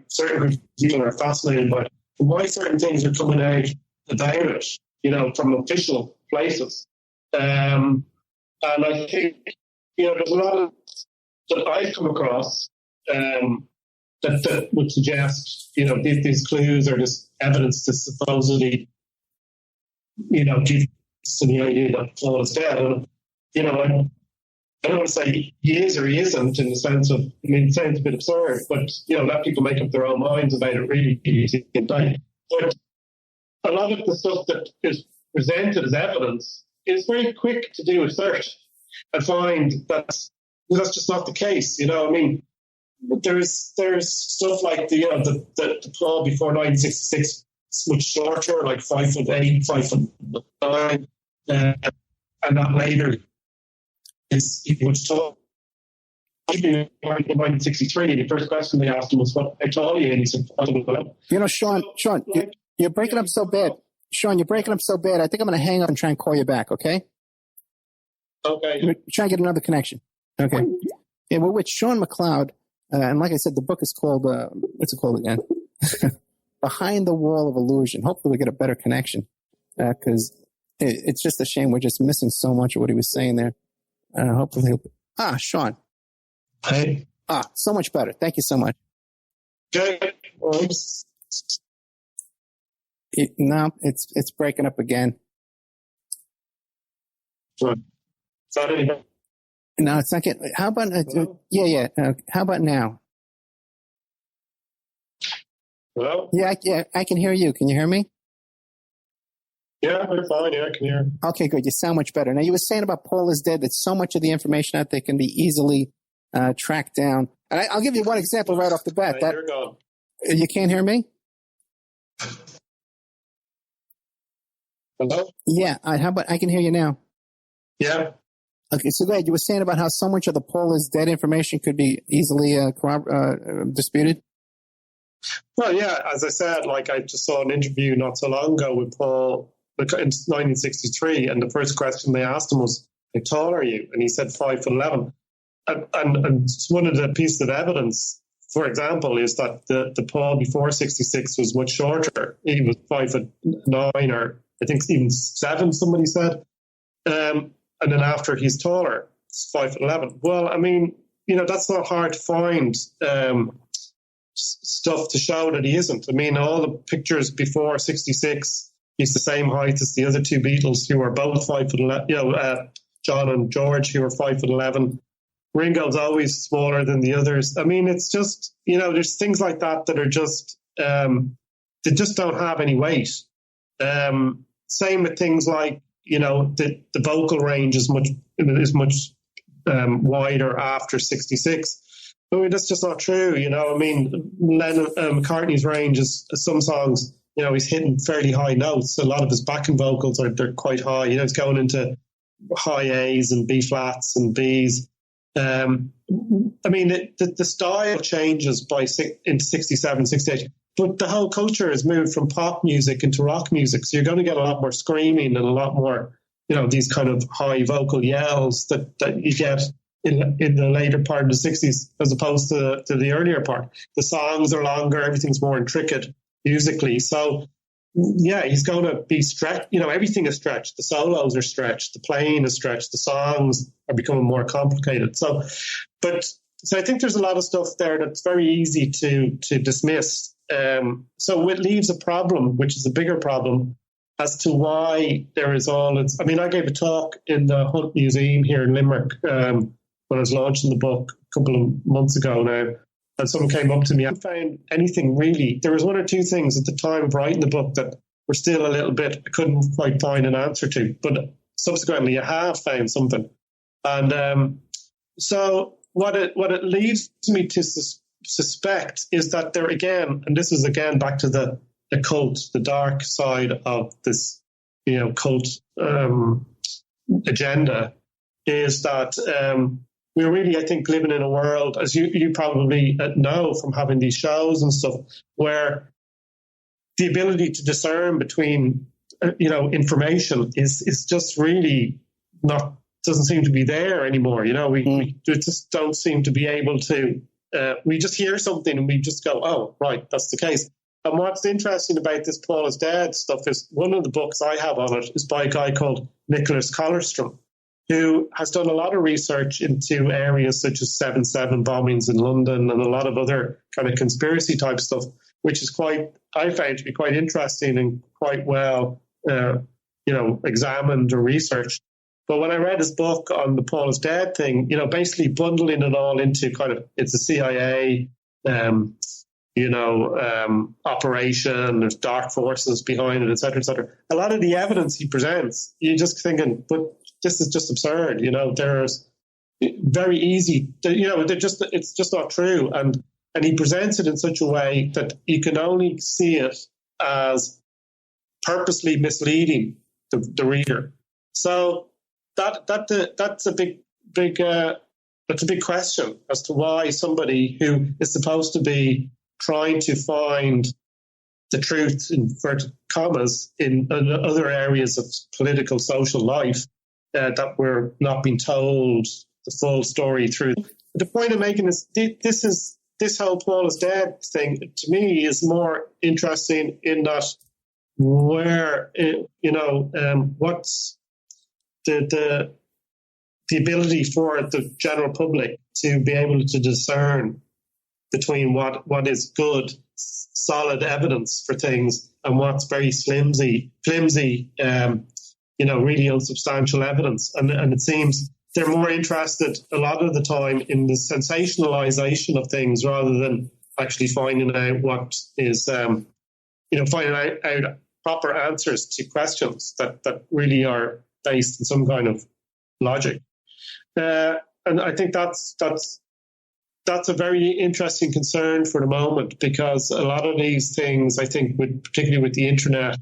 certain people are fascinated by it, and why certain things are coming out about it. from official places. And I think, there's a lot of that I've come across that would suggest, these clues are just evidence to supposedly, give to the idea that Paul is dead. And, I don't want to say he is or he isn't in the sense of, it sounds a bit absurd, but, let people make up their own minds about it really easy. But a lot of the stuff that is presented as evidence is very quick to do a search and find that's just not the case. There's stuff like the Paul before 1966 is much shorter, like 5'8", 5'9", and that later is much taller. In 1963, the first question they asked him was, "What how tall are you?" And he said, Sean, you're breaking up so bad. Sean, you're breaking up so bad. I think I'm going to hang up and try and call you back. Okay. Okay. Try and get another connection. Okay. Yeah, we're with Sean MacLeod. And like I said, the book is called, what's it called again? Behind the Wall of Illusion. Hopefully we get a better connection. Because it's just a shame we're just missing so much of what he was saying there. Hopefully Sean. Hey. So much better. Thank you so much. Okay. No, it's breaking up again. Sorry. No, it's not getting. How about? Yeah. How about now? Hello? Yeah, I can hear you. Can you hear me? Yeah, I'm fine. Yeah, I can hear. Okay, good. You sound much better. Now, you were saying about Paul is dead that so much of the information out there can be easily tracked down. And I'll give you one example right off the bat. You're gone. You can't hear me? Hello? Yeah. How about I can hear you now? Yeah. Okay, so go ahead. You were saying about how so much of the Paul is dead information could be easily disputed? Well, yeah, as I said, like I just saw an interview not so long ago with Paul in 1963, and the first question they asked him was, "How tall are you?" And he said 5'11". And one of the pieces of evidence, for example, is that the Paul before 66 was much shorter. He was 5'9", or I think even 7, somebody said. And then after he's taller, it's 5'11". Well, I mean, that's not hard to find stuff to show that he isn't. I mean, all the pictures before 66, he's the same height as the other two Beatles, who are both 5'11". John and George, who are 5'11". Ringo's always smaller than the others. I mean, it's just, there's things like that are just, they just don't have any weight. Same with things like, the vocal range is much wider after 66. I mean, that's just not true. I mean, Lennon, McCartney's range is some songs, he's hitting fairly high notes. A lot of his backing vocals they're quite high. It's going into high A's and B flats and B's. I mean, the style changes into 67, 68. But the whole culture has moved from pop music into rock music. So you're going to get a lot more screaming and a lot more, these kind of high vocal yells that you get in the later part of the 60s as opposed to the earlier part. The songs are longer. Everything's more intricate musically. So, yeah, he's going to be stretched. Everything is stretched. The solos are stretched. The playing is stretched. The songs are becoming more complicated. So I think there's a lot of stuff there that's very easy to dismiss. So it leaves a problem, which is a bigger problem, as to why there is all. I mean, I gave a talk in the Hunt Museum here in Limerick when I was launching the book a couple of months ago now, and someone came up to me. I hadn't found anything really. There was one or two things at the time of writing the book that were still a little bit, I couldn't quite find an answer to, but subsequently I have found something. And so what it leaves me to suspect is that there again, and this is again back to the cult, the dark side of this, cult agenda, is that we're really, I think, living in a world, as you probably know from having these shows and stuff, where the ability to discern between, information is just really doesn't seem to be there anymore. We just don't seem to be able to. We just hear something and we just go, oh, right, that's the case. And what's interesting about this Paul is Dead stuff is one of the books I have on it is by a guy called Nicholas Collerstrom, who has done a lot of research into areas such as 7/7 bombings in London and a lot of other kind of conspiracy type stuff, which is I found to be quite interesting and quite well, examined or researched. But when I read his book on the Paul is Dead thing, basically bundling it all into it's a CIA, operation, there's dark forces behind it, et cetera, et cetera. A lot of the evidence he presents, you're just thinking, but this is just absurd. There's very easy, it's just not true. And he presents it in such a way that you can only see it as purposely misleading the reader. So that's a big question as to why somebody who is supposed to be trying to find the truth, in inverted commas, in other areas of political, social life, that we're not being told the full story through. The point I'm making is this whole Paul is Dead thing, to me, is more interesting in that what's the ability for the general public to be able to discern between what is good, solid evidence for things and what's very flimsy, really unsubstantial evidence. And it seems they're more interested a lot of the time in the sensationalization of things rather than actually finding out what is, finding out proper answers to questions that really are based in some kind of logic. And I think that's a very interesting concern for the moment, because a lot of these things, I think, particularly with the internet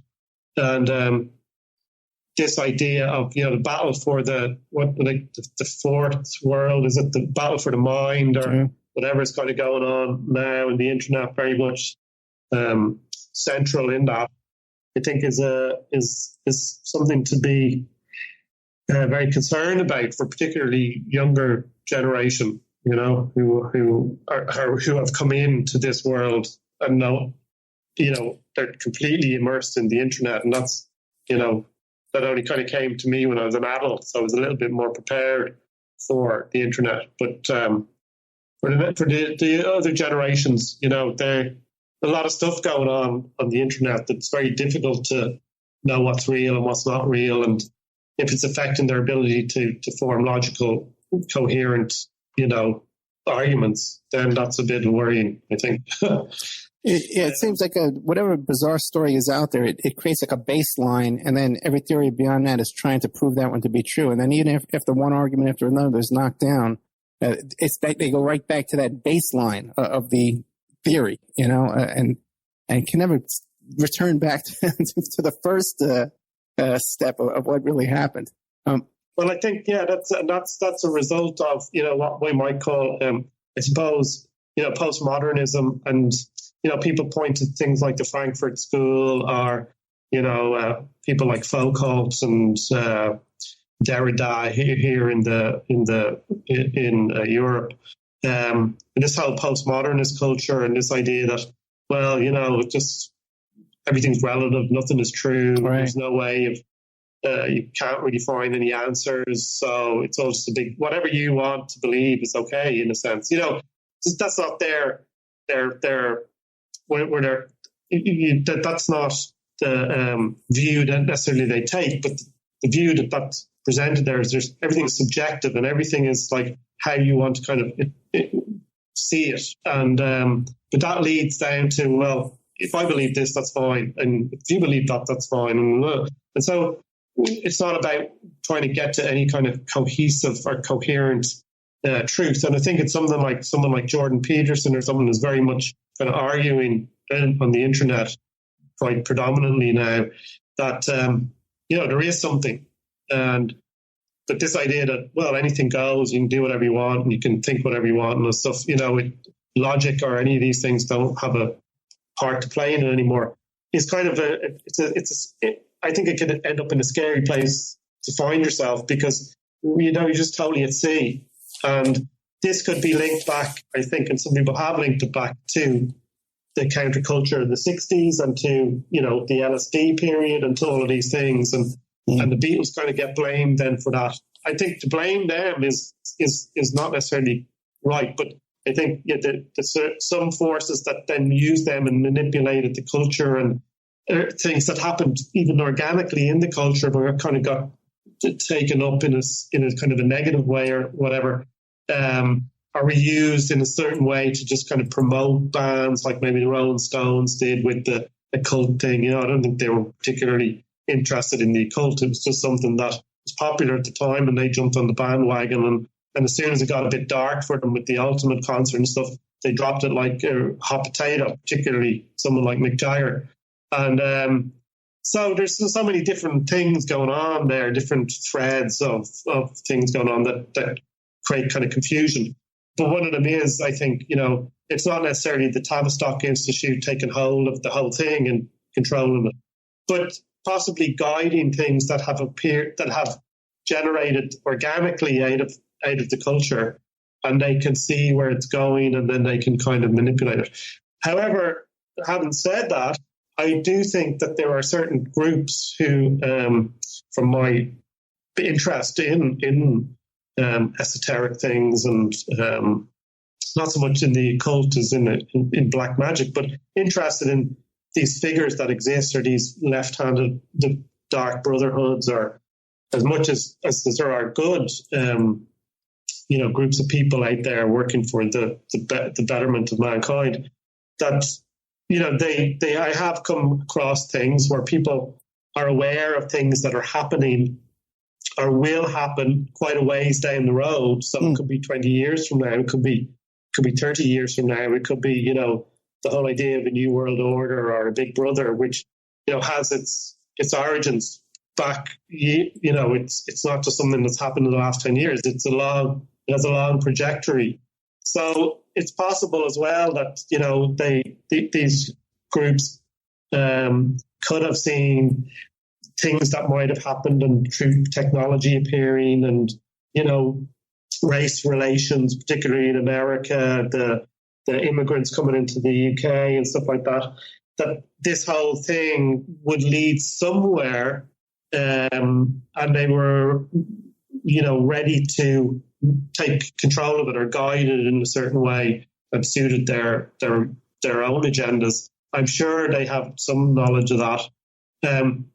and this idea of the battle for the fourth world, is it the battle for the mind or whatever is kind of going on now, and the internet very much central in that, I think is something to be very concerned about for particularly younger generation, who have come into this world and know, they're completely immersed in the internet, and that's, that only kind of came to me when I was an adult, so I was a little bit more prepared for the internet. But for the other generations, there's a lot of stuff going on the internet that's very difficult to know what's real and what's not real, and if it's affecting their ability to form logical, coherent, arguments, then that's a bit worrying, I think. It seems like whatever bizarre story is out there, it creates like a baseline, and then every theory beyond that is trying to prove that one to be true. And then even if the one argument after another is knocked down, they go right back to that baseline of the theory, and can never return back to the first step of what really happened. Well, I think, that's a result of, what we might call, I suppose, postmodernism, and, people point to things like the Frankfurt School, or, people like Foucault and Derrida here in Europe. And this whole postmodernist culture, and this idea that, just everything's relative, nothing is true. Right. There's no way of, you can't really find any answers. So it's all just a big, whatever you want to believe is okay, in a sense. That's not that's not the view that necessarily they take, but the view that's presented there is everything's subjective, and everything is like how you want to kind of see it. And but that leads down to, well, if I believe this, that's fine, and if you believe that, that's fine. And so it's not about trying to get to any kind of cohesive or coherent truth. And I think it's someone like Jordan Peterson, or someone who's very much kind of arguing on the internet quite predominantly now that there is something, but this idea that, well, anything goes, you can do whatever you want, and you can think whatever you want, and stuff, logic or any of these things don't have a part to play in it anymore. Is kind of I think it could end up in a scary place to find yourself, because you're just totally at sea. And this could be linked back, I think, and some people have linked it back to the counterculture of the 60s and to, the LSD period and to all of these things. And the Beatles kind of get blamed then for that. I think to blame them is not necessarily right, but I think some forces that then use them and manipulated the culture and things that happened even organically in the culture, but kind of got taken up in a kind of a negative way or whatever, are reused in a certain way to just kind of promote bands like maybe the Rolling Stones did with the occult thing. I don't think they were particularly interested in the occult. It was just something that was popular at the time and they jumped on the bandwagon. And as soon as it got a bit dark for them with the Ultimate concert and stuff, they dropped it like a hot potato, particularly someone like Mick Jagger. And so there's so many different things going on there, different threads of things going on that create kind of confusion. But one of them is, I think, it's not necessarily the Tavistock Institute taking hold of the whole thing and controlling it, but possibly guiding things that have generated organically out of the culture, and they can see where it's going and then they can kind of manipulate it. However, having said that, I do think that there are certain groups who, from my interest in esoteric things and not so much in the occult as in black magic, but interested in these figures that exist, or these left-handed the dark brotherhoods, or as much as there are good groups of people out there working for the betterment of mankind, that I have come across things where people are aware of things that are happening or will happen quite a ways down the road. So it could be 20 years from now, it could be 30 years from now, it could be, the whole idea of a new world order or a big brother, which, has its origins back, it's not just something that's happened in the last 10 years. It has a long trajectory. So it's possible as well that, these groups could have seen things that might have happened and through technology appearing and, race relations, particularly in America, the immigrants coming into the UK and stuff like that this whole thing would lead somewhere, and they were, ready to take control of it or guide it in a certain way that suited their own agendas. I'm sure they have some knowledge of that.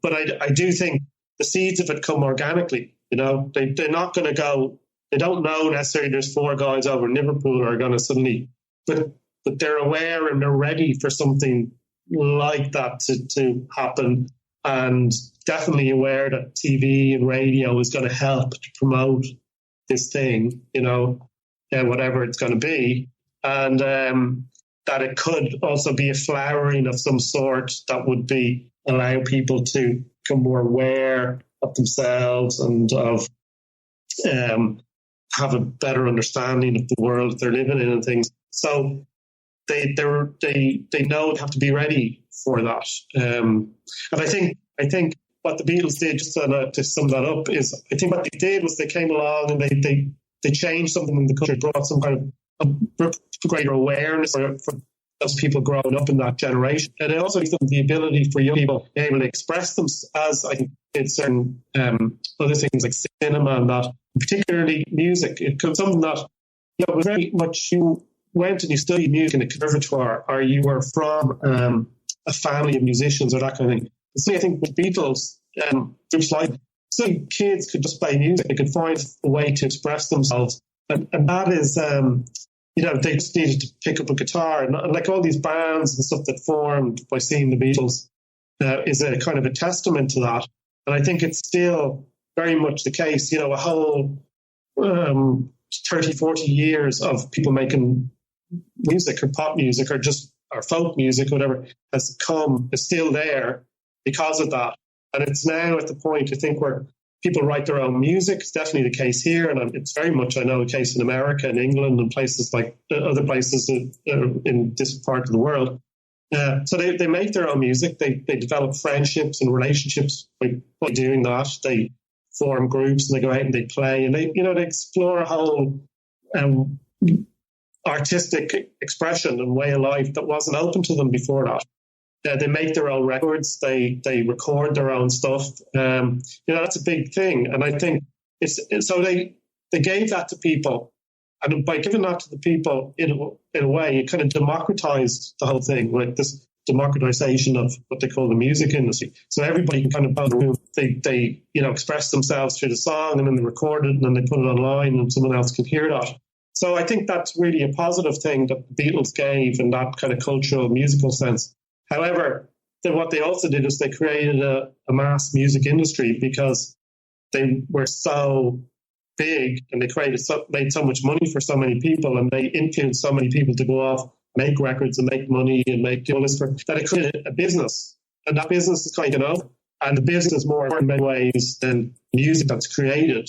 But I do think the seeds of it come organically. They're not going to go. They don't know necessarily there's 4 guys over in Liverpool who are going to suddenly, but they're aware and they're ready for something like that to happen, and definitely aware that TV and radio is going to help to promote this thing, whatever it's going to be, and that it could also be a flowering of some sort that would allow people to become more aware of themselves and of have a better understanding of the world they're living in and things. So they know they have to be ready for that. And I think what the Beatles did, just to sum that up, is I think what they did was they came along and they changed something in the culture, brought some kind of greater awareness for those people growing up in that generation. And it also gives them the ability for young people to be able to express them, as I think it's certain other things like cinema and that, particularly music. It comes something that, was very much, you went and you studied music in a conservatoire, or you were from a family of musicians or that kind of thing. So I think with Beatles, groups like, some kids could just play music. They could find a way to express themselves. And that is, they just needed to pick up a guitar. And like all these bands and stuff that formed by seeing the Beatles is a kind of a testament to that. And I think it's still very much the case. A whole 30, 40 years of people making music or pop music or folk music, whatever, is still there because of that. And it's now at the point, I think, where people write their own music. It's definitely the case here, and it's very much, I know, the case in America and England and places like other places in this part of the world. So they make their own music. They develop friendships and relationships by doing that. They form groups and they go out and they play and they explore a whole artistic expression and way of life that wasn't open to them before that. They make their own records. They record their own stuff. That's a big thing. And I think so they gave that to people. And by giving that to the people in a way, it kind of democratized the whole thing, like this democratization of what they call the music industry. So everybody can kind of they express themselves through the song, and then they record it, and then they put it online, and someone else can hear that. So I think that's really a positive thing that the Beatles gave in that kind of cultural, musical sense. However, what they also did is they created a mass music industry because they were so big and they made so much money for so many people, and they influenced so many people to go off, make records and make money and make all this that it created a business. And that business is kind of and the business is more in many ways than music that's created.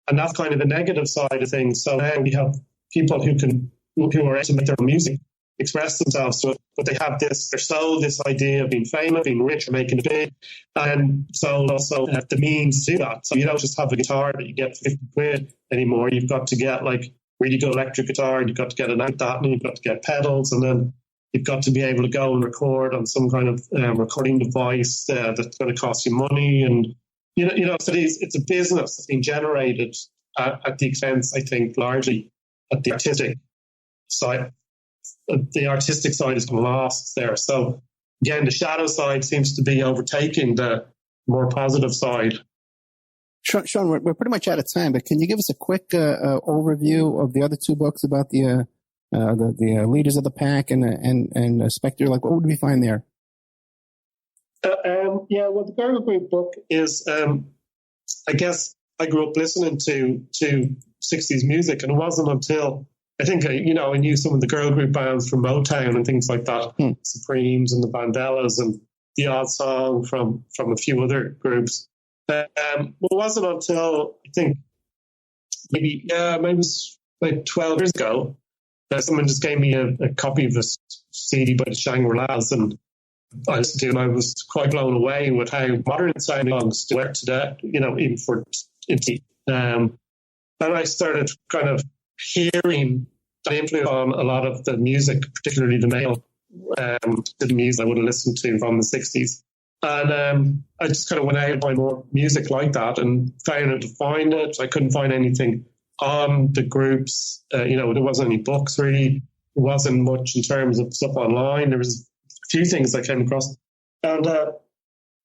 And that's kind of the negative side of things. So now we have people who are able to make their own music, express themselves to it, but they have they're sold this idea of being famous, being rich, or making it big, and so also have the means to do that. So you don't just have a guitar that you get 50 quid anymore. You've got to get like really good electric guitar, and you've got to get an amp that, and you've got to get pedals, and then you've got to be able to go and record on some kind of recording device that's going to cost you money, and so it's a business that's being generated at the expense, I think, largely at the artistic side. The artistic side is lost there. So again, the shadow side seems to be overtaking the more positive side. Sean, we're pretty much out of time, but can you give us a quick overview of the other two books about the leaders of the pack and Spectre? Like, what would we find there? Well, the Girl Group book is, I guess I grew up listening to 60s music, and it wasn't until I think, I knew some of the girl group bands from Motown and things like that, Supremes and the Vandellas and the odd song from a few other groups. It wasn't until, I think, maybe it was like 12 years ago, that someone just gave me a copy of this CD by the Shangri-Las, and I listened to it, and I was quite blown away with how modern sounding songs were today, even for indie. And I started kind of hearing that influence on a lot of the music, particularly the male the music I would have listened to from the 60s. And I just kind of went out and find more music like that and found it to find it. I couldn't find anything on the groups. There wasn't any books really. There wasn't much in terms of stuff online. There was a few things I came across. And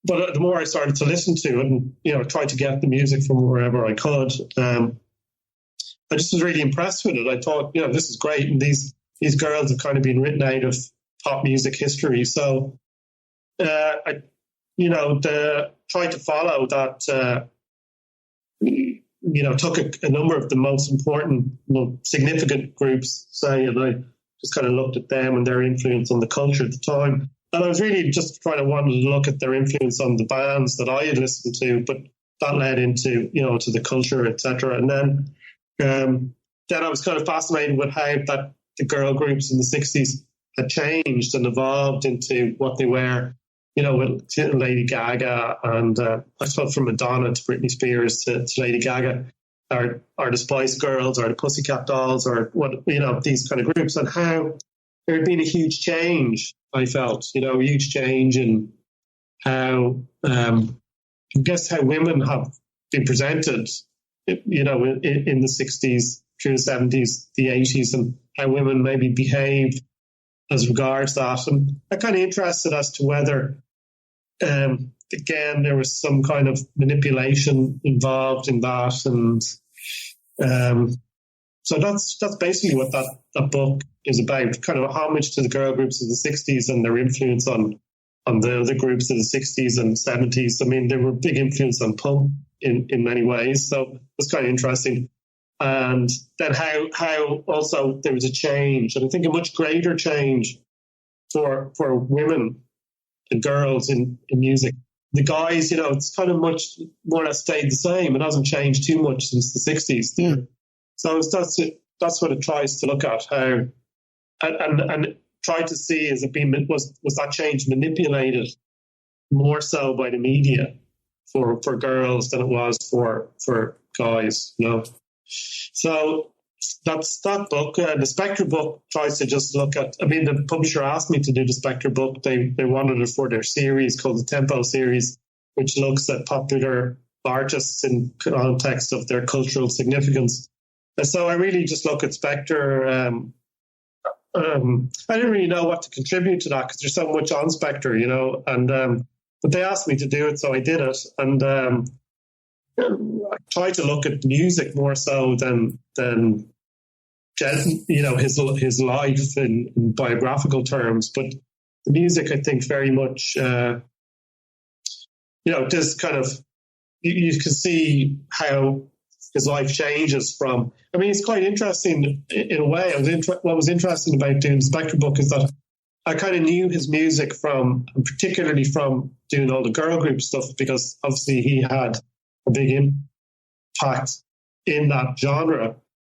but the more I started to listen to it and, try to get the music from wherever I could, I just was really impressed with it. I thought, this is great. And these girls have kind of been written out of pop music history. So, I tried to follow that, took a number of the most important, significant groups, say, and I just kind of looked at them and their influence on the culture at the time. And I was really just wanted to look at their influence on the bands that I had listened to, but that led into, to the culture, etc. And then I was kind of fascinated with how that the girl groups in the 60s had changed and evolved into what they were, with Lady Gaga and I suppose from Madonna to Britney Spears to Lady Gaga, or the Spice Girls or the Pussycat Dolls or what, these kind of groups, and how there had been a huge change, I felt, a huge change in how, I guess how women have been presented, in the 60s, through the 70s, the 80s, and how women maybe behaved as regards that. And I'm kind of interested as to whether, again, there was some kind of manipulation involved in that. And so that's basically what that book is about, kind of a homage to the girl groups of the 60s and their influence on the other groups of the 60s and 70s. I mean, they were a big influence on punk in many ways. So it's kind of interesting. And then how also there was a change, and I think a much greater change for women and girls in music. The guys, it's kind of much more or less stayed the same. It hasn't changed too much since the 60s. Mm. So that's what it tries to look at, how and try to see is was that change manipulated more so by the media for girls than it was for guys, So that book. The Spectre book tries to just look at, I mean, the publisher asked me to do the Spectre book. They wanted it for their series called the Tempo series, which looks at popular artists in context of their cultural significance. And so I really just look at Spectre. I didn't really know what to contribute to that because there's so much on Spectre, you know, and but they asked me to do it, so I did it. And I tried to look at music more so than you know, his life in biographical terms. But the music, I think, very much, you know, this kind of, you can see how his life changes from, I mean, it's quite interesting in a way. What was interesting about doing the Spectre book is that I kind of knew his music from, particularly from doing all the girl group stuff, because obviously he had a big impact in that genre.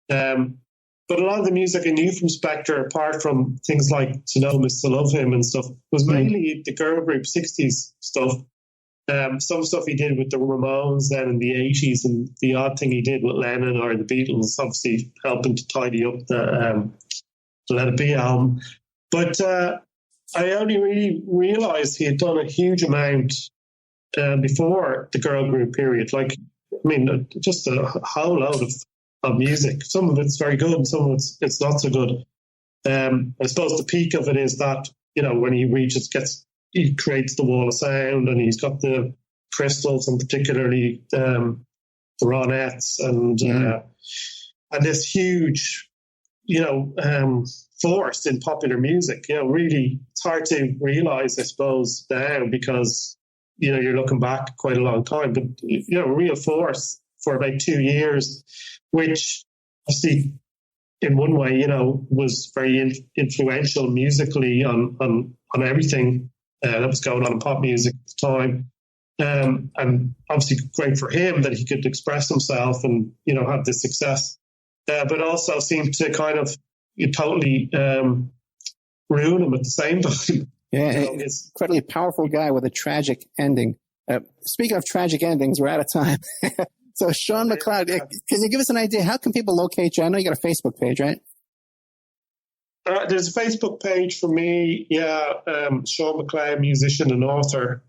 But a lot of the music I knew from Spectre, apart from things like To Know Him Is to Love Him and stuff, was mainly the girl group 60s stuff. Some stuff he did with the Ramones then in the 80s, and the odd thing he did with Lennon or the Beatles, obviously helping to tidy up the Let It Be album. But I only really realised he had done a huge amount before the girl group period. Like, I mean, just a whole load of music. Some of it's very good and some of it's not so good. I suppose the peak of it is that, you know, when he he creates the wall of sound, and he's got the crystals, and particularly the Ronettes, and this huge, you know, force in popular music. You know, really, it's hard to realise, I suppose, now, because, you know, you're looking back quite a long time, but, you know, a real force for about 2 years, which obviously in one way, you know, was very influential musically on everything that was going on in pop music at the time. And obviously great for him that he could express himself and, you know, have this success, but also seemed to kind of totally ruin him at the same time. Yeah, you know, it's incredibly powerful guy with a tragic ending. Speaking of tragic endings, we're out of time. So, Sean MacLeod, can you give us an idea? How can people locate you? I know you got a Facebook page, right? There's a Facebook page for me. Yeah, Sean MacLeod, musician and author.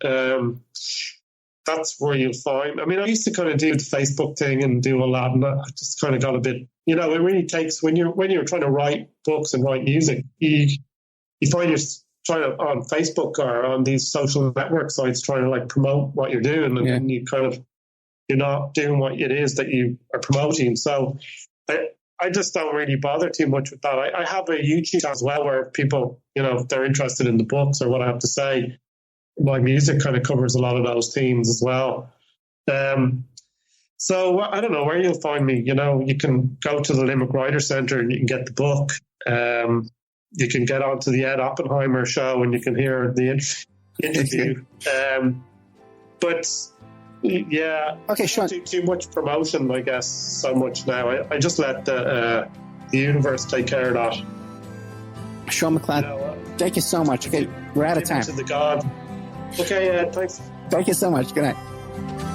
That's where you'll find. I mean, I used to kind of do the Facebook thing and do all that, and I just kind of got a bit. You know, it really takes when you're trying to write books and write music, you find you're trying to on Facebook or on these social network sites trying to like promote what you're doing, and you kind of. You're not doing what it is that you are promoting. So I just don't really bother too much with that. I have a YouTube channel as well where people, you know, if they're interested in the books or what I have to say, my music kind of covers a lot of those themes as well. So I don't know where you'll find me. You know, you can go to the Limerick Writers Centre and you can get the book. You can get onto the Ed Oppenheimer show and you can hear the interview. But yeah, okay, Sean. Too much promotion, I guess, so much now. I just let the universe take care of that. Sean MacLeod, thank you so much. Okay, we're out of time. To the God. Okay, thanks. Thank you so much. Good night.